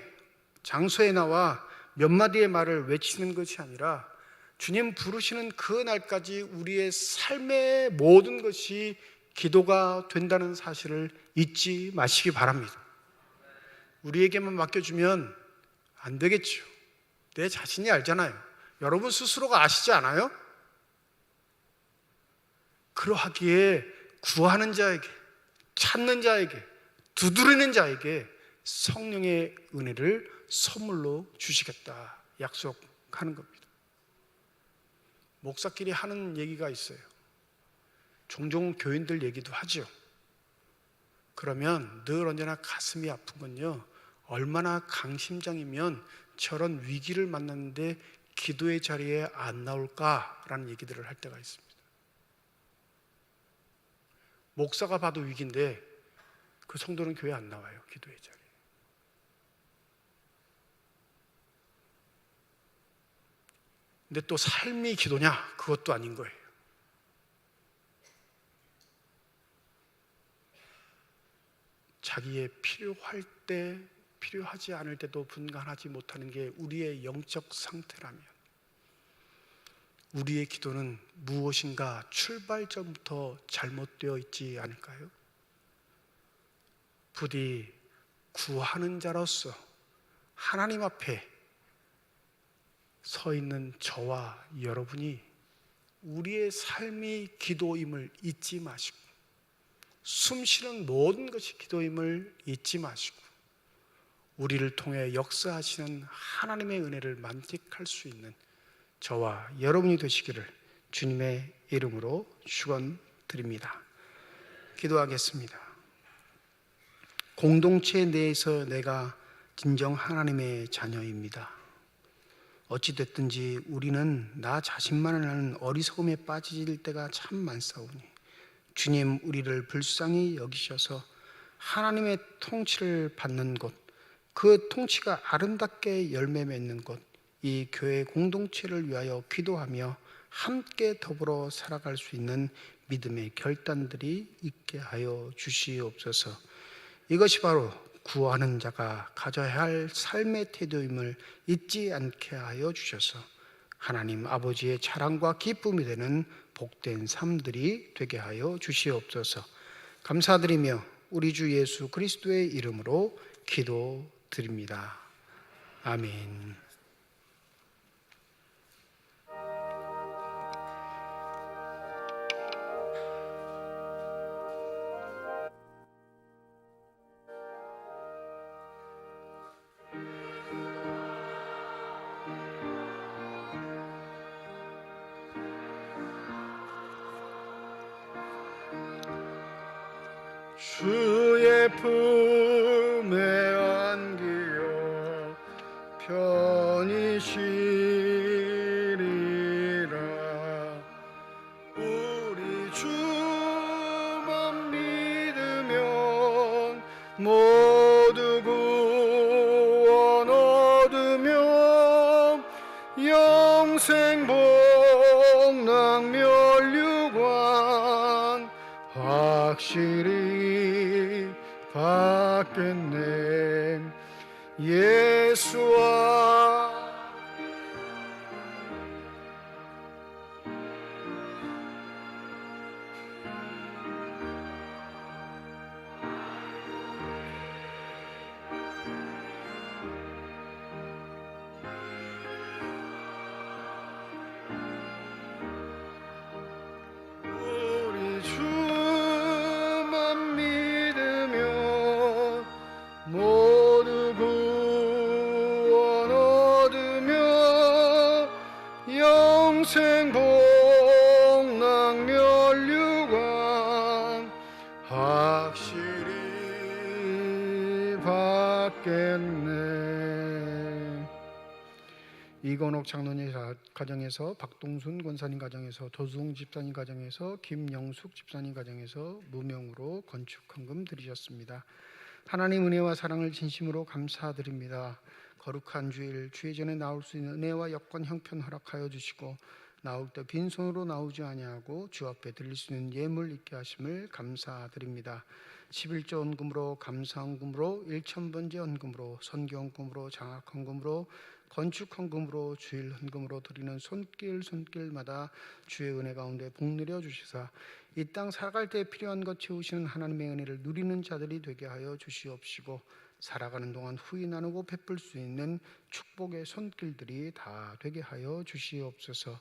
Speaker 2: 장소에 나와 몇 마디의 말을 외치는 것이 아니라 주님 부르시는 그 날까지 우리의 삶의 모든 것이 기도가 된다는 사실을 잊지 마시기 바랍니다. 우리에게만 맡겨주면 안 되겠죠. 내 자신이 알잖아요. 여러분 스스로가 아시지 않아요? 그러하기에 구하는 자에게, 찾는 자에게, 두드리는 자에게 성령의 은혜를 선물로 주시겠다 약속하는 겁니다. 목사끼리 하는 얘기가 있어요. 종종 교인들 얘기도 하죠. 그러면 늘 언제나 가슴이 아픈 건요, 얼마나 강심장이면 저런 위기를 만났는데 기도의 자리에 안 나올까라는 얘기들을 할 때가 있습니다. 목사가 봐도 위기인데 그 성도는 교회 안 나와요. 기도의 자리에. 근데 또 삶이 기도냐? 그것도 아닌 거예요. 자기의 필요할 때, 필요하지 않을 때도 분간하지 못하는 게 우리의 영적 상태라면 우리의 기도는 무엇인가 출발점부터 잘못되어 있지 않을까요? 부디 구하는 자로서 하나님 앞에 서 있는 저와 여러분이 우리의 삶이 기도임을 잊지 마시고, 숨 쉬는 모든 것이 기도임을 잊지 마시고, 우리를 통해 역사하시는 하나님의 은혜를 만끽할 수 있는 저와 여러분이 되시기를 주님의 이름으로 축원드립니다. 기도하겠습니다. 공동체 내에서 내가 진정 하나님의 자녀입니다. 어찌됐든지 우리는 나 자신만을 아는 어리석음에 빠질 때가 참 많사오니 주님, 우리를 불쌍히 여기셔서 하나님의 통치를 받는 곳, 그 통치가 아름답게 열매 맺는 곳, 이 교회 공동체를 위하여 기도하며 함께 더불어 살아갈 수 있는 믿음의 결단들이 있게 하여 주시옵소서. 이것이 바로 구하는 자가 가져야 할 삶의 태도임을 잊지 않게 하여 주셔서 하나님 아버지의 자랑과 기쁨이 되는 복된 삶들이 되게 하여 주시옵소서. 감사드리며 우리 주 예수 그리스도의 이름으로 기도드립니다. 아멘. 주의 품에 안기어 편히 쉬리라. 우리 주만 믿으면 모두 구원 얻으며 영생 복락 면류관 확실히 받겠네. 예수와 우리 주만 믿으면 모두 구원 얻으며 영생 복락 면류관 확실히 받겠네. 이건옥 장로님 가정에서, 박동순 권사님 가정에서, 도승 집사님 가정에서, 김영숙 집사님 가정에서 무명으로 건축헌금 드리셨습니다. 하나님 은혜와 사랑을 진심으로 감사드립니다. 거룩한 주일, 주의 전에 나올 수 있는 은혜와 여건 형편 허락하여 주시고 나올 때 빈손으로 나오지 아니하고 주 앞에 드릴 수 있는 예물 있게 하심을 감사드립니다. 11조 헌금으로, 감사헌금으로, 1,000번째 헌금으로, 선교헌금으로, 장학헌금으로, 건축헌금으로, 주일 헌금으로 드리는 손길마다 주의 은혜 가운데 복내려 주시사 이 땅 살아갈 때 필요한 것 채우시는 하나님의 은혜를 누리는 자들이 되게 하여 주시옵시고 살아가는 동안 후이 나누고 베풀 수 있는 축복의 손길들이 다 되게 하여 주시옵소서.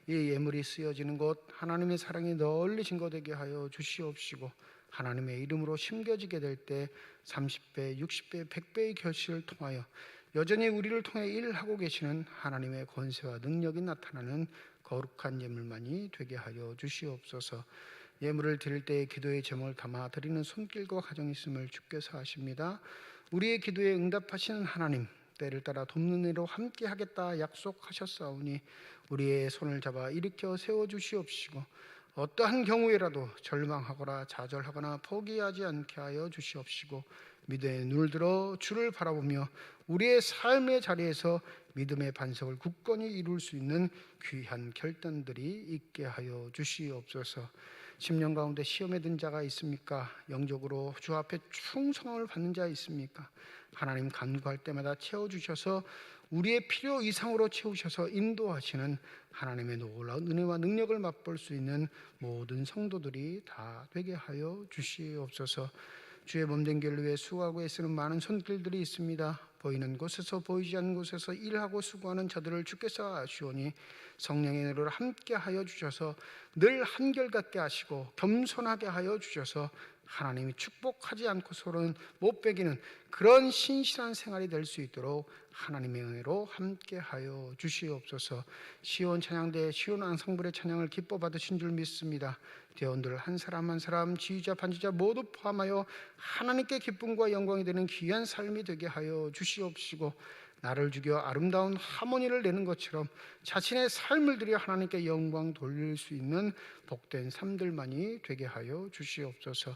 Speaker 2: 이 예물이 쓰여지는 곳 하나님의 사랑이 널리진 것 되게 하여 주시옵시고 하나님의 이름으로 심겨지게 될 때 30배, 60배, 100배의 결실을 통하여 여전히 우리를 통해 일하고 계시는 하나님의 권세와 능력이 나타나는 거룩한 예물만이 되게 하여 주시옵소서. 예물을 드릴 때 기도의 제목을 담아 드리는 손길과 가정이 있음을 주께서 아십니다. 우리의 기도에 응답하시는 하나님, 때를 따라 돕는 일로 함께 하겠다 약속하셨사오니 우리의 손을 잡아 일으켜 세워주시옵시고 어떠한 경우에라도 절망하거나 좌절하거나 포기하지 않게 하여 주시옵시고 믿음의 눈을 들어 주를 바라보며 우리의 삶의 자리에서 믿음의 반석을 굳건히 이룰 수 있는 귀한 결단들이 있게 하여 주시옵소서. 10년 가운데 시험에 든 자가 있습니까? 영적으로 주 앞에 충성을 받는 자 있습니까? 하나님 간구할 때마다 채워주셔서 우리의 필요 이상으로 채우셔서 인도하시는 하나님의 놀라운 은혜와 능력을 맛볼 수 있는 모든 성도들이 다 되게 하여 주시옵소서. 주의 몸된 길을 위해 수고하고 애쓰는 많은 손길들이 있습니다. 보이는 곳에서 보이지 않는 곳에서 일하고 수고하는 자들을 주께서 아시오니 성령의 은혜로 함께 하여 주셔서 늘 한결같게 하시고 겸손하게 하여 주셔서 하나님이 축복하지 않고서는 못 배기는 그런 신실한 생활이 될 수 있도록 하나님의 은혜로 함께 하여 주시옵소서. 시온 찬양대 시온 앙상블의 찬양을 기뻐 받으신 줄 믿습니다. 대원들 한 사람 한 사람 지휘자 반주자 모두 포함하여 하나님께 기쁨과 영광이 되는 귀한 삶이 되게 하여 주시옵시고 나를 죽여 아름다운 하모니를 내는 것처럼 자신의 삶을 들여 하나님께 영광 돌릴 수 있는 복된 삶들만이 되게 하여 주시옵소서.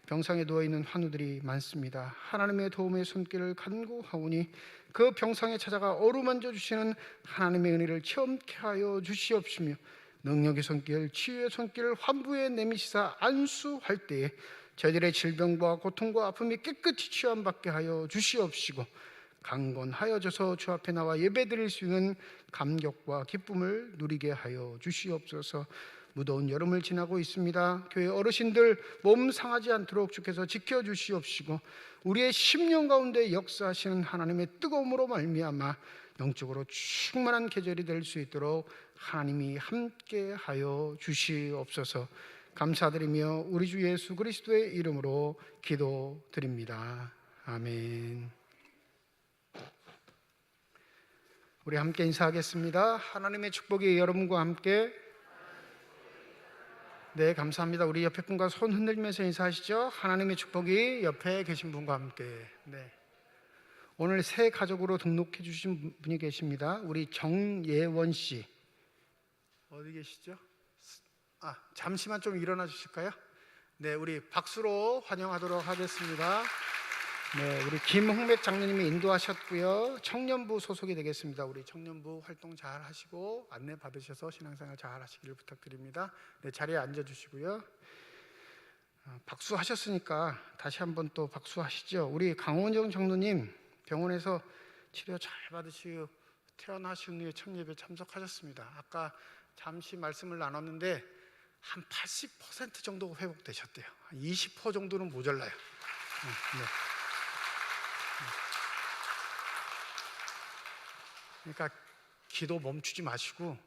Speaker 2: 병상에 누워있는 환우들이 많습니다. 하나님의 도움의 손길을 간구하오니 그 병상에 찾아가 어루만져 주시는 하나님의 은혜를 체험케 하여 주시옵시며, 능력의 손길, 치유의 손길, 환부의 내미시사 안수할 때에 저희들의 질병과 고통과 아픔이 깨끗이 치유받게 하여 주시옵시고, 강건하여져서 주 앞에 나와 예배드릴 수 있는 감격과 기쁨을 누리게 하여 주시옵소서. 무더운 여름을 지나고 있습니다. 교회 어르신들 몸 상하지 않도록 주께서 지켜주시옵시고, 우리의 심령 가운데 역사하시는 하나님의 뜨거움으로 말미암아 영적으로 충만한 계절이 될 수 있도록 하나님이 함께 하여 주시옵소서. 감사드리며 우리 주 예수 그리스도의 이름으로 기도드립니다. 아멘. 우리 함께 인사하겠습니다. 하나님의 축복이 여러분과 함께. 네, 감사합니다. 우리 옆에 분과 손 흔들면서 인사하시죠. 하나님의 축복이 옆에 계신 분과 함께. 네. 오늘 새 가족으로 등록해 주신 분이 계십니다. 우리 정예원 씨. 어디 계시죠? 잠시만 좀 일어나 주실까요? 네, 우리 박수로 환영하도록 하겠습니다. 네, 우리 김홍맥 장로님이 인도하셨고요. 청년부 소속이 되겠습니다. 우리 청년부 활동 잘 하시고 안내 받으셔서 신앙생활 잘 하시기를 부탁드립니다. 네, 자리에 앉아 주시고요. 박수 하셨으니까 다시 한번 또 박수 하시죠. 우리 강원정 장로님 병원에서 치료 잘 받으시고 퇴원하신 후에 첫 예배 참석하셨습니다. 아까 잠시 말씀을 나눴는데 한 80% 정도 회복되셨대요. 20% 정도는 모자라요. 네. 그러니까 기도 멈추지 마시고,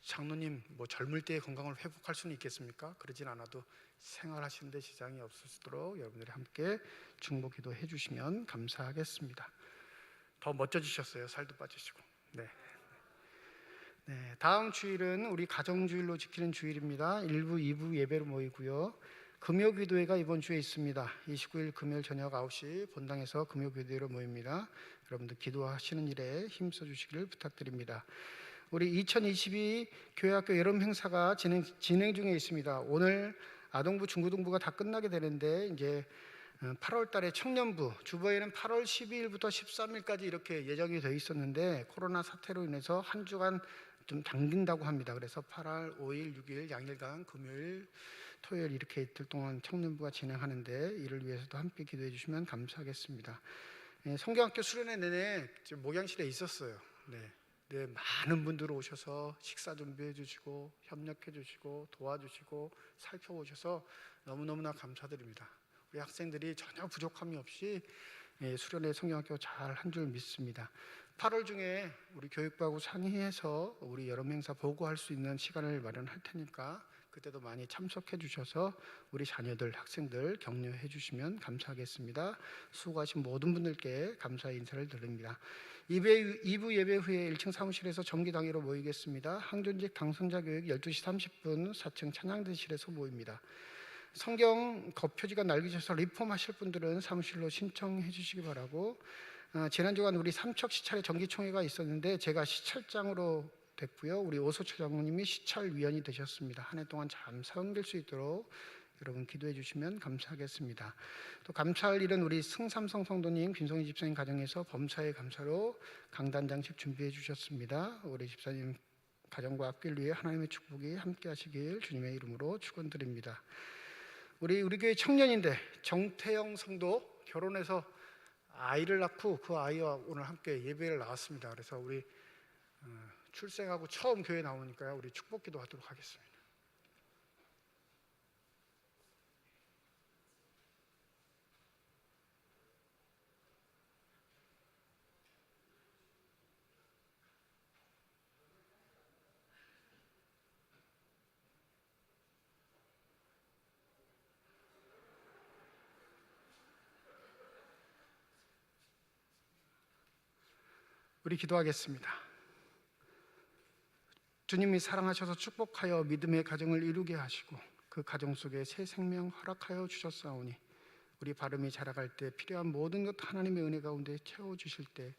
Speaker 2: 장로님 뭐 젊을 때의 건강을 회복할 수는 있겠습니까? 그러진 않아도 생활하시는 데 지장이 없으시도록 여러분들이 함께 중보 기도해 주시면 감사하겠습니다. 더 멋져지셨어요. 살도 빠지시고. 네. 네, 다음 주일은 우리 가정주일로 지키는 주일입니다. 1부, 2부 예배로 모이고요. 금요기도회가 이번 주에 있습니다. 29일 금요일 저녁 9시 본당에서 금요기도회로 모입니다. 여러분들 기도하시는 일에 힘써 주시기를 부탁드립니다. 우리 2022 교회학교 여름 행사가 진행 중에 있습니다. 오늘 아동부, 중고등부가 다 끝나게 되는데 이제 8월 달에 청년부, 주보에는 8월 12일부터 13일까지 이렇게 예정이 되어 있었는데 코로나 사태로 인해서 한 주간 좀 당긴다고 합니다. 그래서 8월 5일, 6일 양일간 금요일, 토요일 이렇게 이틀 동안 청년부가 진행하는데 이를 위해서도 함께 기도해 주시면 감사하겠습니다. 성경학교 수련회 내내 목양실에 있었어요. 네, 많은 분들 오셔서 식사 준비해 주시고 협력해 주시고 도와주시고 살펴보셔서 너무너무나 감사드립니다. 우리 학생들이 전혀 부족함이 없이 수련회 성경학교 잘 한 줄 믿습니다. 8월 중에 우리 교육부하고 상의해서 우리 여름 행사 보고할 수 있는 시간을 마련할 테니까 그때도 많이 참석해 주셔서 우리 자녀들, 학생들 격려해 주시면 감사하겠습니다. 수고하신 모든 분들께 감사의 인사를 드립니다. 2부 예배 후에 1층 사무실에서 정기당회로 모이겠습니다. 항존직 당선자 교육 12시 30분 4층 찬양대실에서 모입니다. 성경 겉표지가 낡으셔서 리폼하실 분들은 사무실로 신청해 주시기 바라고, 지난주간 우리 삼척 시찰의 정기총회가 있었는데 제가 시찰장으로 됐고요. 우리 오소철 장로님이 시찰위원이 되셨습니다. 한 해 동안 잘 사용될 수 있도록 여러분 기도해 주시면 감사하겠습니다. 또 감사할 일은 우리 승삼성 성도님, 김성희 집사님 가정에서 범사의 감사로 강단장식 준비해 주셨습니다. 우리 집사님 가정과 앞길 위해 하나님의 축복이 함께 하시길 주님의 이름으로 축원드립니다. 우리 교회 청년인데 정태영 성도 결혼해서 아이를 낳고 그 아이와 오늘 함께 예배를 나왔습니다. 그래서 우리 출생하고 처음 교회 나오니까요. 우리 축복 기도하도록 하겠습니다. 우리 기도하겠습니다. 주님이 사랑하셔서 축복하여 믿음의 가정을 이루게 하시고 그 가정 속에 새 생명 허락하여 주셨사오니 우리 발음이 자라갈 때 필요한 모든 것 하나님의 은혜 가운데 채워주실 때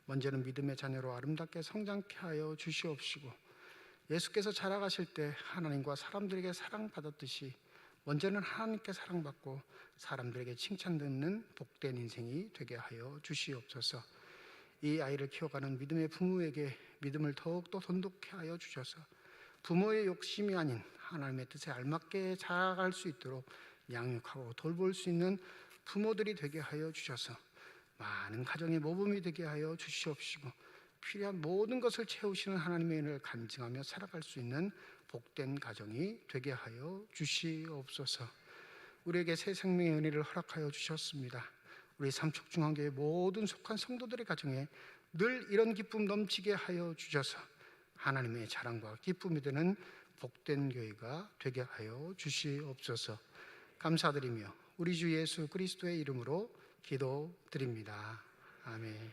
Speaker 2: 먼저는 믿음의 자녀로 아름답게 성장케 하여 주시옵시고, 예수께서 자라가실 때 하나님과 사람들에게 사랑받았듯이 먼저는 하나님께 사랑받고 사람들에게 칭찬듣는 복된 인생이 되게 하여 주시옵소서. 이 아이를 키워가는 믿음의 부모에게 믿음을 더욱더 돈독케 하여 주셔서 부모의 욕심이 아닌 하나님의 뜻에 알맞게 자라갈 수 있도록 양육하고 돌볼 수 있는 부모들이 되게 하여 주셔서 많은 가정의 모범이 되게 하여 주시옵시고, 필요한 모든 것을 채우시는 하나님의 은혜를 간증하며 살아갈 수 있는 복된 가정이 되게 하여 주시옵소서. 우리에게 새 생명의 은혜를 허락하여 주셨습니다. 우리 삼척중앙교회 모든 속한 성도들의 가정에 늘 이런 기쁨 넘치게 하여 주셔서 하나님의 자랑과 기쁨이 되는 복된 교회가 되게 하여 주시옵소서. 감사드리며 우리 주 예수 그리스도의 이름으로 기도드립니다. 아멘.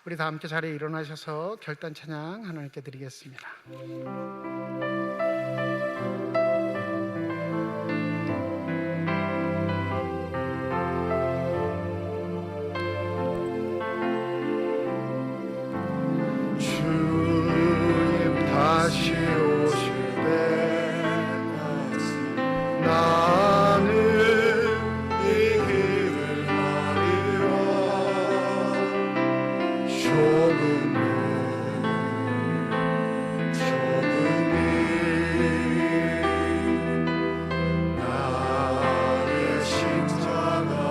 Speaker 2: 우리 다 함께 자리에 일어나셔서 결단 찬양 하나님께 드리겠습니다. 주님 다시 오실 때까지 나는 이 길을 가리라. 조금이 나의 십자가지요,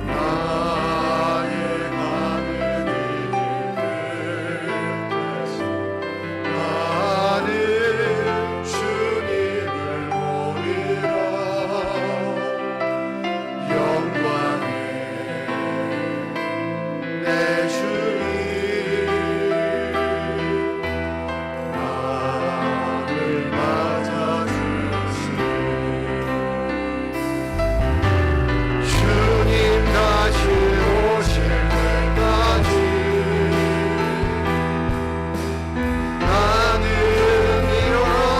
Speaker 2: 나의 가는 길 끝에서 나는 주님을 보리라. 영광의 내 주님 나를 맞아주시니, 주님 다시 오실 때까지 나는 일어나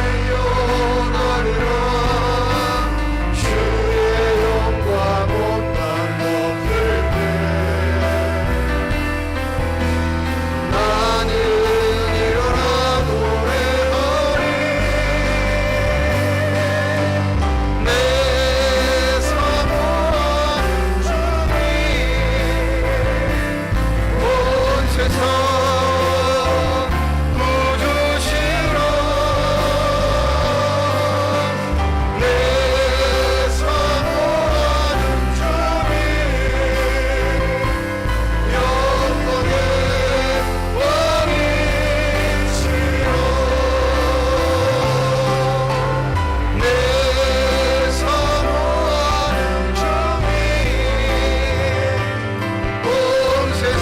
Speaker 2: 달려가리라. 주의 영광 온 땅 덮을 때 나는 일어나 노래하리. 내 사모하는 주님 온 세상 구주시라. 내 사모하는 주님 영광의 왕이시라. 내 사모하는 주님 온 세상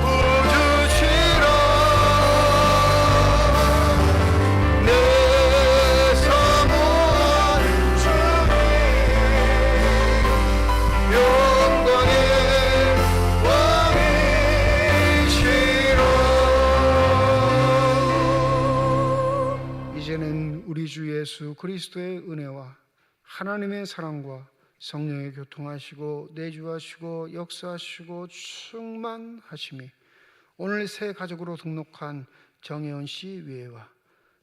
Speaker 2: 구주시라. 내 사모하는 주님 영광의 왕이시라. 이제는 우리 주 예수 그리스도의 은혜와 하나님의 사랑과 성령의 교통하시고 내주하시고 역사하시고 충만하심이 오늘 새 가족으로 등록한 정혜원 씨 위에와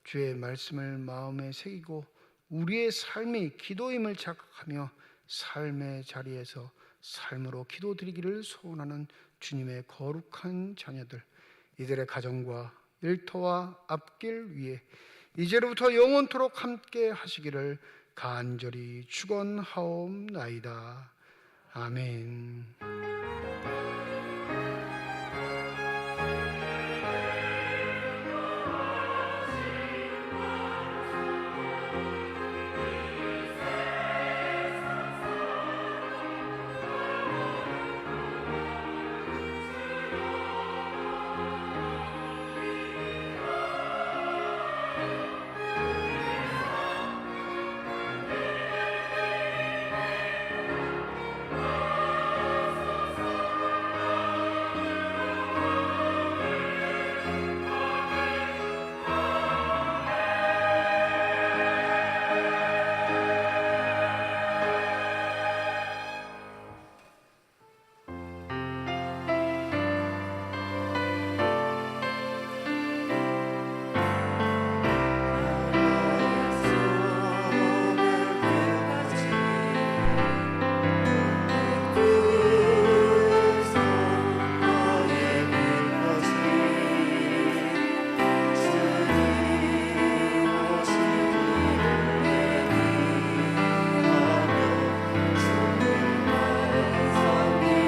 Speaker 2: 주의 말씀을 마음에 새기고 우리의 삶이 기도임을 자각하며 삶의 자리에서 삶으로 기도드리기를 소원하는 주님의 거룩한 자녀들, 이들의 가정과 일터와 앞길 위에 이제로부터 영원토록 함께 하시기를 간절히 축원하옵나이다. 아멘.